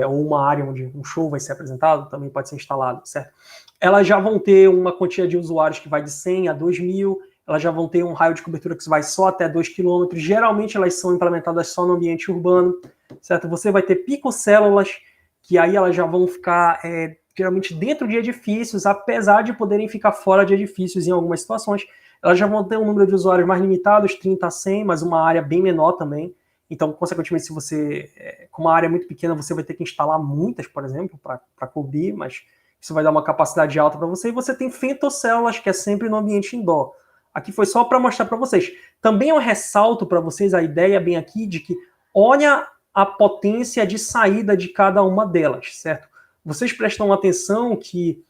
Ou uma área onde um show vai ser apresentado, também pode ser instalado, certo? Elas já vão ter uma quantia de usuários que vai de 100 a 2.000, elas já vão ter um raio de cobertura que vai só até 2 km, geralmente elas são implementadas só no ambiente urbano, certo? Você vai ter picocélulas, que aí elas já vão ficar geralmente dentro de edifícios, apesar de poderem ficar fora de edifícios em algumas situações. Elas já vão ter um número de usuários mais limitados, 30 a 100, mas uma área bem menor também. Então, consequentemente, se você, com uma área muito pequena, você vai ter que instalar muitas, por exemplo, para cobrir, mas isso vai dar uma capacidade alta para você. E você tem femtocélulas, que é sempre no ambiente indoor. Aqui foi só para mostrar para vocês. Também eu ressalto para vocês a ideia bem aqui de que olha a potência de saída de cada uma delas, certo? Vocês prestam atenção que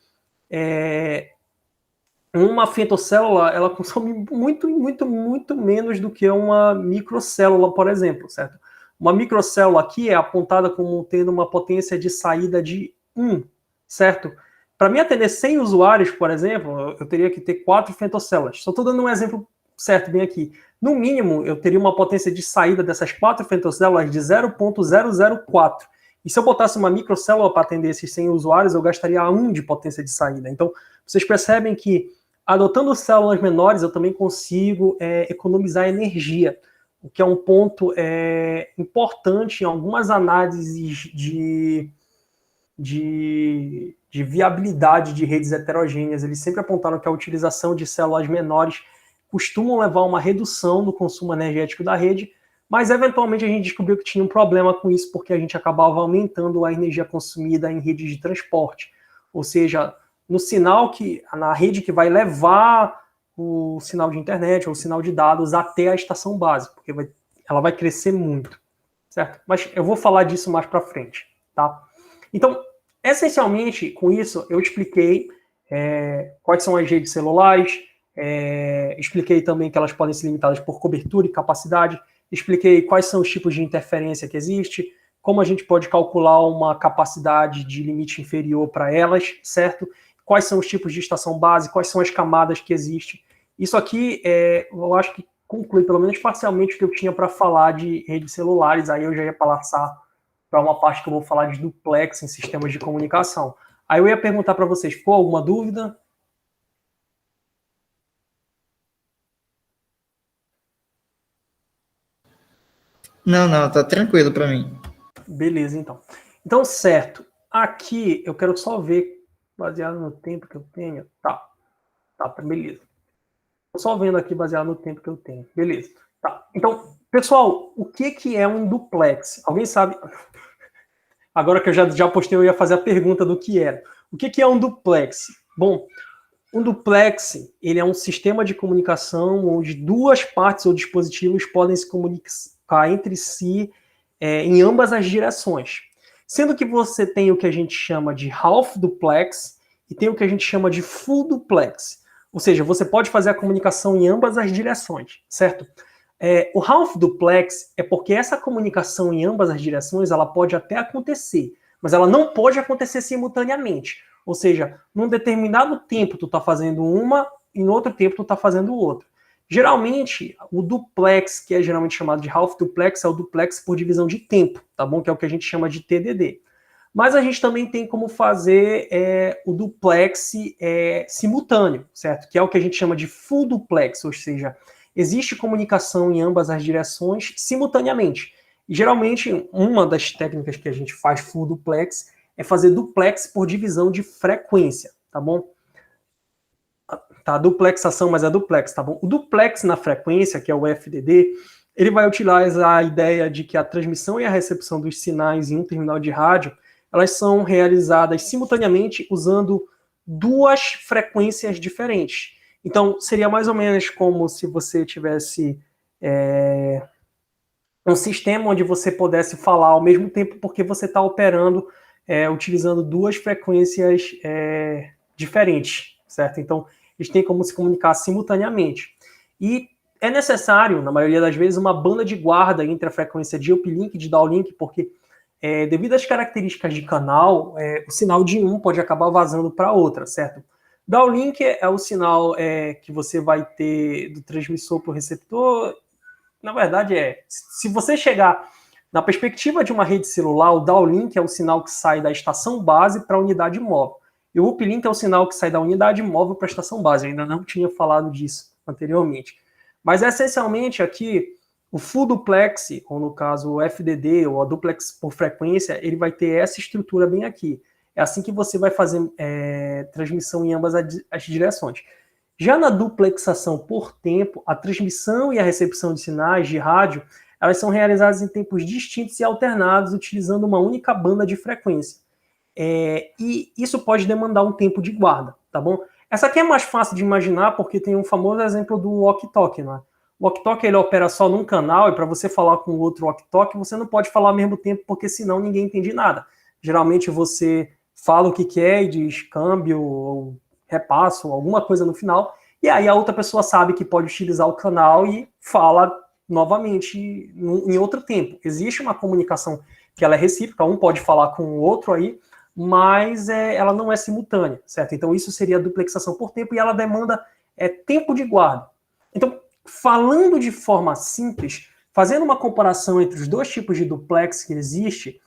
uma femtocélula, ela consome muito menos do que uma microcélula, por exemplo, certo? Uma microcélula aqui é apontada como tendo uma potência de saída de 1, certo? Para mim atender 100 usuários, por exemplo, eu teria que ter 4 femtocélulas. Só estou dando um exemplo certo bem aqui. No mínimo, eu teria uma potência de saída dessas 4 femtocélulas de 0.004. E se eu botasse uma microcélula para atender esses 100 usuários, eu gastaria 1 de potência de saída. Então, vocês percebem que, adotando células menores, eu também consigo economizar energia, o que é um ponto importante em algumas análises de viabilidade de redes heterogêneas. Eles sempre apontaram que a utilização de células menores costumam levar a uma redução do consumo energético da rede, mas eventualmente a gente descobriu que tinha um problema com isso, porque a gente acabava aumentando a energia consumida em redes de transporte, ou seja, na rede que vai levar o sinal de internet ou o sinal de dados até a estação base, porque ela vai crescer muito, certo? Mas eu vou falar disso mais para frente, tá? Então, essencialmente, com isso, eu expliquei quais são as redes celulares, expliquei também que elas podem ser limitadas por cobertura e capacidade, expliquei quais são os tipos de interferência que existe, como a gente pode calcular uma capacidade de limite inferior para elas, certo? Quais são os tipos de estação base, quais são as camadas que existem. Isso aqui, eu acho que conclui, pelo menos parcialmente, o que eu tinha para falar de redes celulares, aí eu já ia passar para uma parte que eu vou falar de duplex em sistemas de comunicação. Aí eu ia perguntar para vocês, ficou alguma dúvida? Não, tá tranquilo para mim. Beleza, então. Então, certo. Aqui, eu quero só ver, baseado no tempo que eu tenho. Tá, beleza. Tô só vendo aqui, baseado no tempo que eu tenho. Beleza. Tá. Então, pessoal, o que é um duplex? Alguém sabe? Agora que eu já postei, eu ia fazer a pergunta do que era. O que é um duplex? Bom, um duplex, ele é um sistema de comunicação onde duas partes ou dispositivos podem se comunicar entre si em ambas as direções. Sendo que você tem o que a gente chama de half duplex e tem o que a gente chama de full duplex. Ou seja, você pode fazer a comunicação em ambas as direções, certo? O half duplex é porque essa comunicação em ambas as direções ela pode até acontecer, mas ela não pode acontecer simultaneamente. Ou seja, num determinado tempo tu está fazendo uma, e no outro tempo tu está fazendo outra. Geralmente, o duplex, que é geralmente chamado de half duplex, é o duplex por divisão de tempo, tá bom? Que é o que a gente chama de TDD. Mas a gente também tem como fazer o duplex simultâneo, certo? Que é o que a gente chama de full duplex, ou seja, existe comunicação em ambas as direções simultaneamente. E geralmente, uma das técnicas que a gente faz full duplex é fazer duplex por divisão de frequência, tá bom? Tá, duplexação, mas é duplex, tá bom? O duplex na frequência, que é o FDD, ele vai utilizar a ideia de que a transmissão e a recepção dos sinais em um terminal de rádio, elas são realizadas simultaneamente usando duas frequências diferentes. Então, seria mais ou menos como se você tivesse um sistema onde você pudesse falar ao mesmo tempo, porque você está operando utilizando duas frequências diferentes, certo? Então, eles têm como se comunicar simultaneamente. E é necessário, na maioria das vezes, uma banda de guarda entre a frequência de uplink e de downlink, porque devido às características de canal, o sinal de um pode acabar vazando para outra, certo? Downlink é o sinal que você vai ter do transmissor para o receptor. Na verdade, se você chegar na perspectiva de uma rede celular, o downlink é o sinal que sai da estação base para a unidade móvel. E o uplink é o sinal que sai da unidade móvel para a estação base. Eu ainda não tinha falado disso anteriormente. Mas, essencialmente, aqui, o full duplex, ou no caso o FDD, ou a duplex por frequência, ele vai ter essa estrutura bem aqui. É assim que você vai fazer transmissão em ambas as direções. Já na duplexação por tempo, a transmissão e a recepção de sinais de rádio, elas são realizadas em tempos distintos e alternados, utilizando uma única banda de frequência. E isso pode demandar um tempo de guarda, tá bom? Essa aqui é mais fácil de imaginar porque tem um famoso exemplo do walkie-talkie, né? O walkie-talkie ele opera só num canal e para você falar com o outro walkie-talkie você não pode falar ao mesmo tempo porque senão ninguém entende nada. Geralmente você fala o que quer e diz câmbio ou repasso ou alguma coisa no final e aí a outra pessoa sabe que pode utilizar o canal e fala novamente em outro tempo. Existe uma comunicação que ela é recíproca, um pode falar com o outro aí, mas ela não é simultânea, certo? Então isso seria a duplexação por tempo e ela demanda tempo de guarda. Então, falando de forma simples, fazendo uma comparação entre os dois tipos de duplex que existe,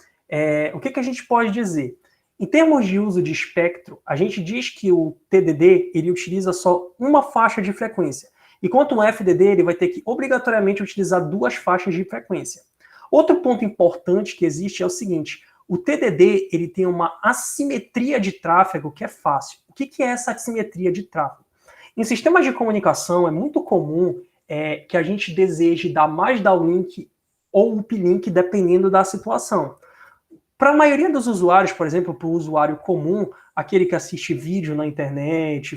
o que a gente pode dizer? Em termos de uso de espectro, a gente diz que o TDD ele utiliza só uma faixa de frequência, enquanto o FDD ele vai ter que obrigatoriamente utilizar duas faixas de frequência. Outro ponto importante que existe é o seguinte: o TDD ele tem uma assimetria de tráfego que é fácil. O que é essa assimetria de tráfego? Em sistemas de comunicação é muito comum que a gente deseje dar mais downlink ou uplink dependendo da situação. Para a maioria dos usuários, por exemplo, para o usuário comum, aquele que assiste vídeo na internet,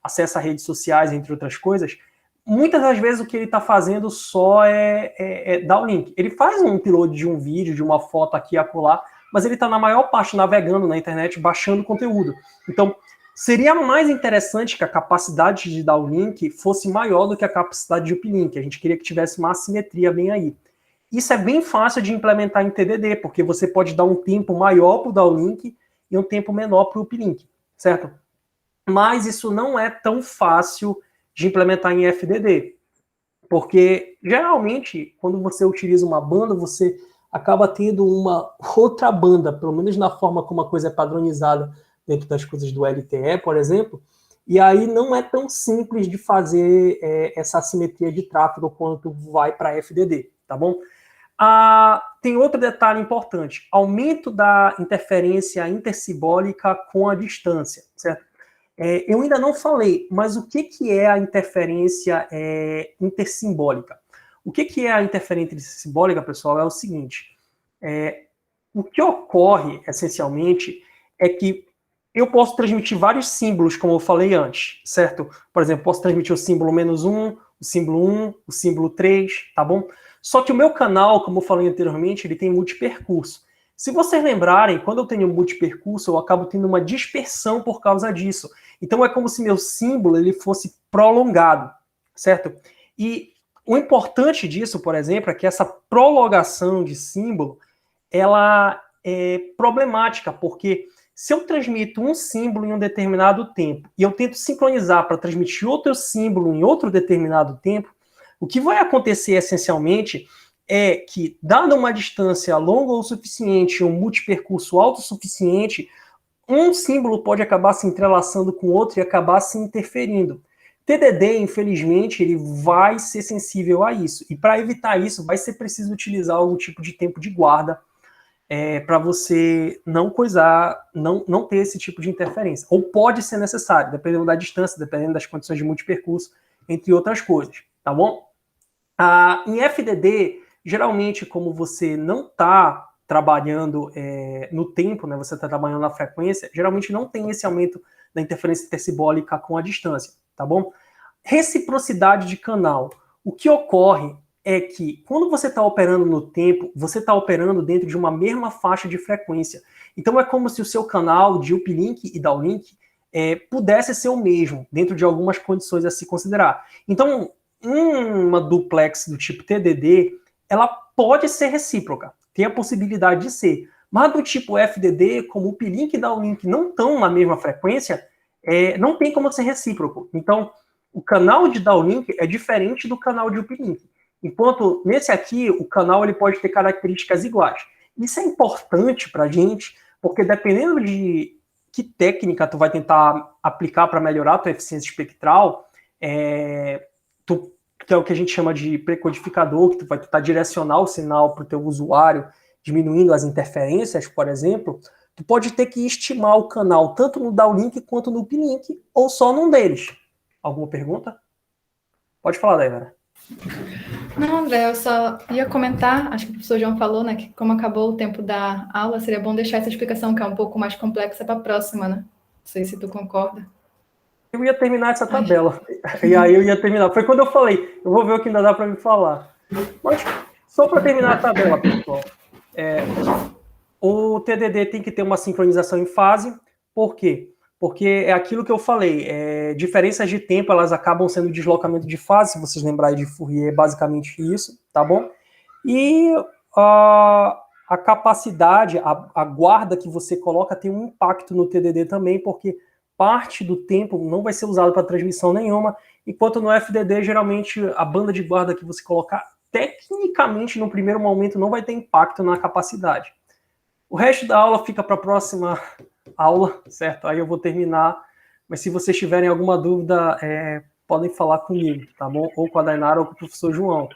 acessa redes sociais, entre outras coisas, muitas das vezes o que ele está fazendo só é downlink. Ele faz um upload de um vídeo, de uma foto aqui e acolá, mas ele está na maior parte navegando na internet, baixando conteúdo. Então, seria mais interessante que a capacidade de downlink fosse maior do que a capacidade de uplink. A gente queria que tivesse uma assimetria bem aí. Isso é bem fácil de implementar em TDD, porque você pode dar um tempo maior para o downlink e um tempo menor para o uplink, certo? Mas isso não é tão fácil de implementar em FDD, porque geralmente quando você utiliza uma banda, você acaba tendo uma outra banda, pelo menos na forma como a coisa é padronizada dentro das coisas do LTE, por exemplo, e aí não é tão simples de fazer essa assimetria de tráfego quanto vai para FDD, tá bom? Tem outro detalhe importante, aumento da interferência intercibólica com a distância, certo? Eu ainda não falei, mas o que é a interferência intersimbólica? O que é a interferência intersimbólica, pessoal, é o seguinte, o que ocorre, essencialmente, é que eu posso transmitir vários símbolos, como eu falei antes, certo? Por exemplo, posso transmitir o símbolo -1, o símbolo 1, o símbolo 3, tá bom? Só que o meu canal, como eu falei anteriormente, ele tem multipercurso. Se vocês lembrarem, quando eu tenho multipercurso, eu acabo tendo uma dispersão por causa disso. Então é como se meu símbolo ele fosse prolongado, certo? E o importante disso, por exemplo, é que essa prolongação de símbolo, ela é problemática, porque se eu transmito um símbolo em um determinado tempo e eu tento sincronizar para transmitir outro símbolo em outro determinado tempo, o que vai acontecer essencialmente é que, dada uma distância longa o suficiente, um multipercurso alto o suficiente, um símbolo pode acabar se entrelaçando com o outro e acabar se interferindo. TDD, infelizmente, ele vai ser sensível a isso. E para evitar isso, vai ser preciso utilizar algum tipo de tempo de guarda para você não ter esse tipo de interferência. Ou pode ser necessário, dependendo da distância, dependendo das condições de multipercurso, entre outras coisas, tá bom? Em FDD, geralmente, como você não está trabalhando no tempo, né, você está trabalhando na frequência, geralmente não tem esse aumento da interferência intercibólica com a distância, tá bom? Reciprocidade de canal. O que ocorre é que, quando você está operando no tempo, você está operando dentro de uma mesma faixa de frequência. Então, é como se o seu canal de uplink e downlink pudesse ser o mesmo, dentro de algumas condições a se considerar. Então, uma duplex do tipo TDD, ela pode ser recíproca, tem a possibilidade de ser. Mas do tipo FDD, como o uplink e downlink não estão na mesma frequência, não tem como ser recíproco. Então, o canal de downlink é diferente do canal de uplink. Enquanto nesse aqui, o canal ele pode ter características iguais. Isso é importante para a gente, porque dependendo de que técnica tu vai tentar aplicar para melhorar a tua eficiência espectral, que é o que a gente chama de precodificador, que tu vai tentar direcionar o sinal para o teu usuário, diminuindo as interferências, por exemplo, tu pode ter que estimar o canal tanto no downlink quanto no uplink, ou só num deles. Alguma pergunta? Pode falar, Daivara. Não, André, eu só ia comentar, acho que o professor João falou, né, que como acabou o tempo da aula, seria bom deixar essa explicação, que é um pouco mais complexa, para a próxima, né? Não sei se tu concorda. Eu ia terminar essa tabela. E aí eu ia terminar. Foi quando eu falei, eu vou ver o que ainda dá para me falar. Mas, só para terminar a tabela, pessoal. O TDD tem que ter uma sincronização em fase. Por quê? Porque é aquilo que eu falei. Diferenças de tempo, elas acabam sendo deslocamento de fase. Se vocês lembrarem de Fourier, é basicamente isso, tá bom? E a capacidade, a guarda que você coloca tem um impacto no TDD também, porque parte do tempo não vai ser usado para transmissão nenhuma, enquanto no FDD, geralmente, a banda de guarda que você colocar, tecnicamente, no primeiro momento, não vai ter impacto na capacidade. O resto da aula fica para a próxima aula, certo? Aí eu vou terminar, mas se vocês tiverem alguma dúvida, podem falar comigo, tá bom? Ou com a Dainara ou com o professor João.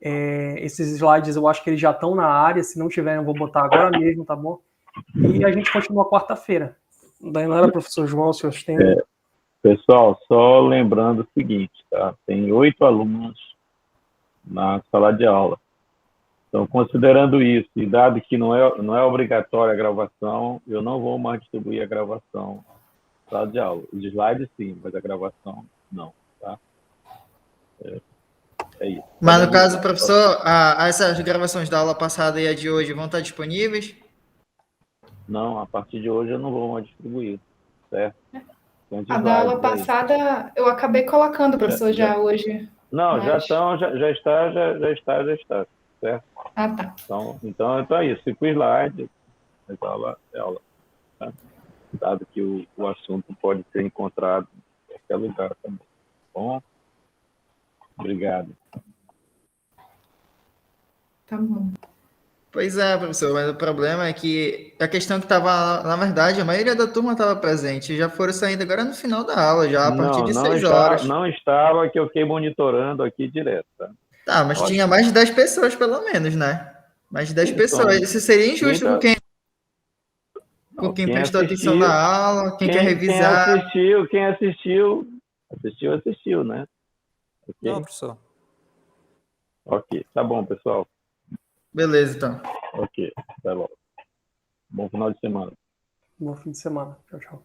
Esses slides eu acho que eles já estão na área, se não tiverem eu vou botar agora mesmo, tá bom? E a gente continua quarta-feira. Dainara, professor João, se vocês têm... Pessoal, só lembrando o seguinte, tá? Tem 8 alunos na sala de aula. Então, considerando isso, e dado que não é obrigatória a gravação, eu não vou mais distribuir a gravação na sala de aula. Os slides sim, mas a gravação não, tá? É isso. Mas no caso, professor, essas gravações da aula passada e a de hoje vão estar disponíveis? Não, a partir de hoje eu não vou mais distribuir, certo? São de A da aula vários aí. passada eu acabei colocando, professor, já hoje. Não, já Mas- estão, já está, certo? Ah, tá. Então é isso. 5 slides, mas é aula, tá? Dado que o assunto pode ser encontrado em qualquer lugar também. Bom, obrigado. Tá bom. Pois é, professor, mas o problema é que a questão que estava, na verdade, a maioria da turma estava presente, já foram saindo agora no final da aula, já a partir de 6 horas. Não estava, que eu fiquei monitorando aqui direto, tá? Tá, mas Ótimo. tinha mais de 10 pessoas, pelo menos, né? Mais de 10 Sim, pessoas. então, Isso seria injusto então, com quem quem prestou atenção na assistiu, aula, quem quer revisar. quem assistiu, né? Ok? Não, professor. Ok, tá bom, pessoal. Beleza, então. Ok, tá bom. Bom final de semana. Bom fim de semana. Tchau, tchau.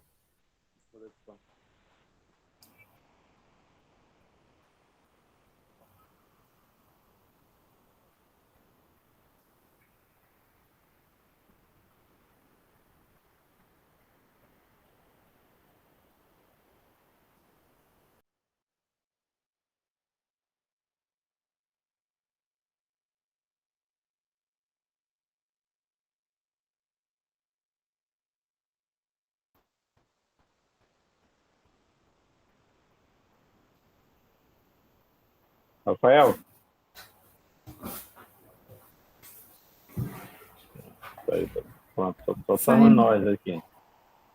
Rafael? Pronto, só estamos nós aqui.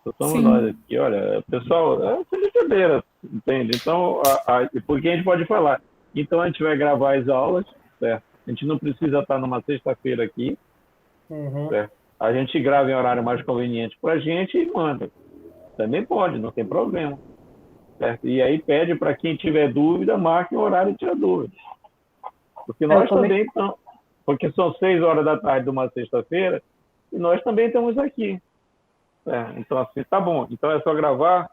Só estamos Sim. nós aqui. Olha, pessoal, é brincadeira, entende? Então, porque a gente pode falar. Então, a gente vai gravar as aulas, certo? A gente não precisa estar numa sexta-feira aqui, Uhum. certo? A gente grava em horário mais conveniente para a gente e manda. Também pode, não tem problema. Certo? E aí pede para quem tiver dúvida, marque o horário e tira dúvida. Porque nós também estamos... Porque são 6 horas da tarde de uma sexta-feira e nós também estamos aqui. Então, assim, tá bom. Então, é só gravar.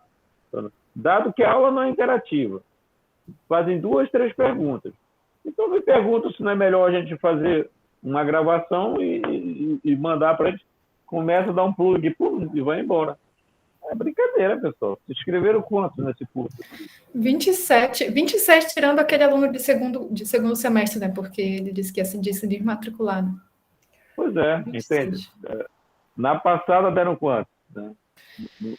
Dado que a aula não é interativa, fazem 2, 3 perguntas. Então, me pergunto se não é melhor a gente fazer uma gravação e mandar para a gente. Começa a dar um plug e vai embora. É brincadeira, pessoal. Se inscreveram quantos nesse curso? 27 tirando aquele aluno de segundo semestre, né? Porque ele disse que ia se desmatricular. Né? Pois é, 26. entende? Na passada deram quantos? Né?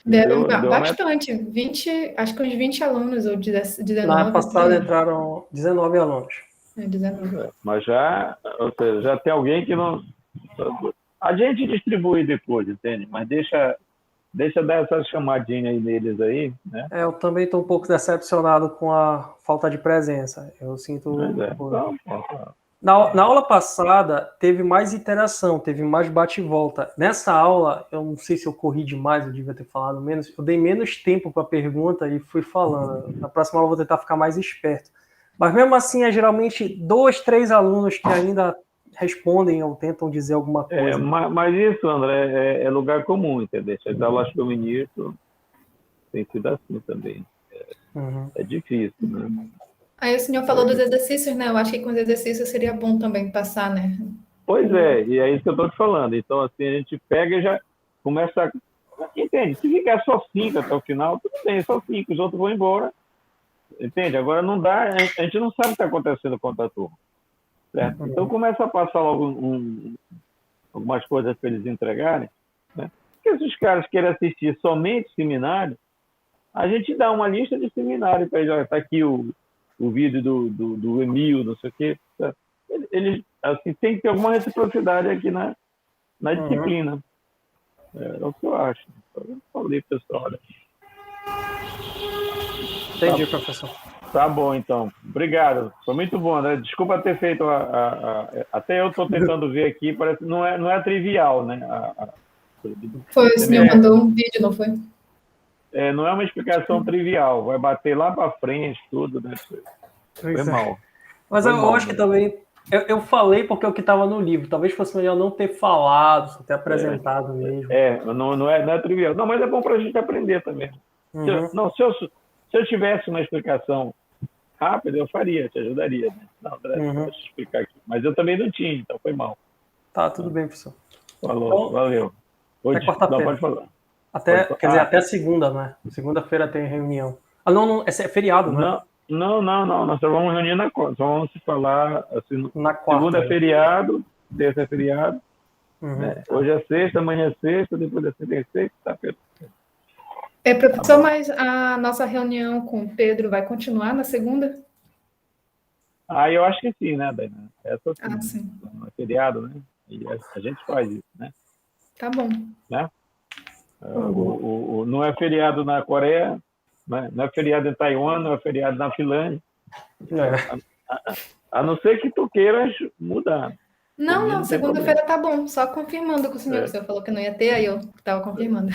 Deram Deu bastante, 20, acho que uns 20 alunos, ou 19. Na passada entraram 19 alunos. 19. Mas ou seja, já tem alguém que não... A gente distribui depois, entende? Mas deixa dar essa chamadinha aí neles aí, né? Eu também estou um pouco decepcionado com a falta de presença. Eu sinto... Então, Na aula passada, teve mais interação, teve mais bate-volta. Nessa aula, eu não sei se eu corri demais, eu devia ter falado menos. Eu dei menos tempo para a pergunta e fui falando. Na próxima aula, eu vou tentar ficar mais esperto. Mas mesmo assim, é geralmente 2, 3 alunos que ainda respondem ou tentam dizer alguma coisa. Mas isso, André, é lugar comum, entendeu? As aulas feministas tem sido assim também. É difícil, né? Aí o senhor falou dos exercícios, né? Eu acho que com os exercícios seria bom também passar, né? Pois é, e é isso que eu estou te falando. Então, assim, a gente pega e já começa a... Entende? Se ficar só 5 até o final, tudo bem, só 5, os outros vão embora. Entende? Agora não dá, a gente não sabe o que está acontecendo com a turma. Certo? Então começa a passar logo algumas coisas para eles entregarem. Né? Porque se os caras querem assistir somente seminário, a gente dá uma lista de seminários para eles. Está aqui o vídeo do Emil, não sei o quê. Certo? Eles assim, tem que ter alguma reciprocidade aqui na disciplina. É o que eu acho. Eu falei, pessoal. Olha. Entendi, professor. Tá bom, então. Obrigado. Foi muito bom, né? Desculpa ter feito até eu estou tentando ver aqui, parece que não é trivial, né? Foi, o senhor mandou um vídeo, não foi? Não é uma explicação trivial. Vai bater lá para frente, tudo, né? Foi mal. Mas eu acho que também... Eu falei porque é o que estava no livro. Talvez fosse melhor não ter falado, só ter apresentado mesmo. Não é trivial. Não, mas é bom para a gente aprender também. Se eu tivesse uma explicação rápida, eu faria, te ajudaria. Né? Não, André, deixa eu explicar aqui. Mas eu também não tinha, então foi mal. Tá, tudo bem, professor. Falou, valeu. Até quarta-feira. Pode falar. Quer dizer, até segunda, né? Segunda-feira tem reunião. Ah, não, é feriado, né? Não. Nós só vamos reunir na quarta. Só vamos se falar assim, Na quarta. segunda é feriado, terça é feriado. Uhum. Né? Hoje é sexta, amanhã é sexta, depois é sexta-feira. Professor, mas a nossa reunião com o Pedro vai continuar na segunda? Eu acho que sim, né, Daina? Essa sim. Sim. Não é feriado, né? E a gente faz isso, né? Tá bom. Né? Não é feriado na Coreia, né? Não é feriado em Taiwan, não é feriado na Finlândia. A não ser que tu queiras mudar. Não, segunda-feira tá bom. Só confirmando com o senhor, que o senhor falou que não ia ter, aí eu estava confirmando.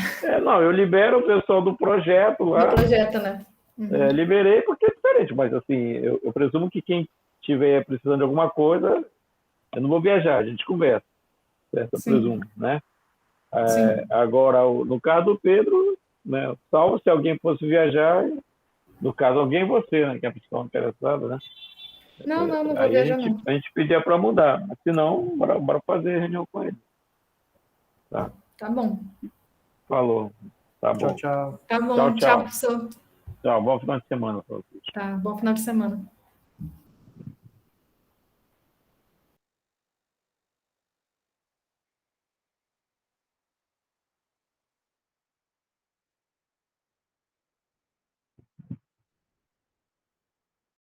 Não, eu libero o pessoal do projeto lá. Do projeto, né? Uhum. Liberei porque é diferente, mas assim, eu presumo que quem estiver precisando de alguma coisa, eu não vou viajar, a gente conversa. Certo? Eu presumo, né? Agora, no caso do Pedro, né, salvo se alguém fosse viajar, no caso, alguém você, né, que é a pessoa interessada, né? Não vou Aí viajar, não. a gente pedia para mudar, mas se não, bora fazer reunião com ele. Tá bom. Falou. Tá bom. Tchau. Tá bom. Tchau, professor. Tchau, bom final de semana para vocês. Tá, bom final de semana.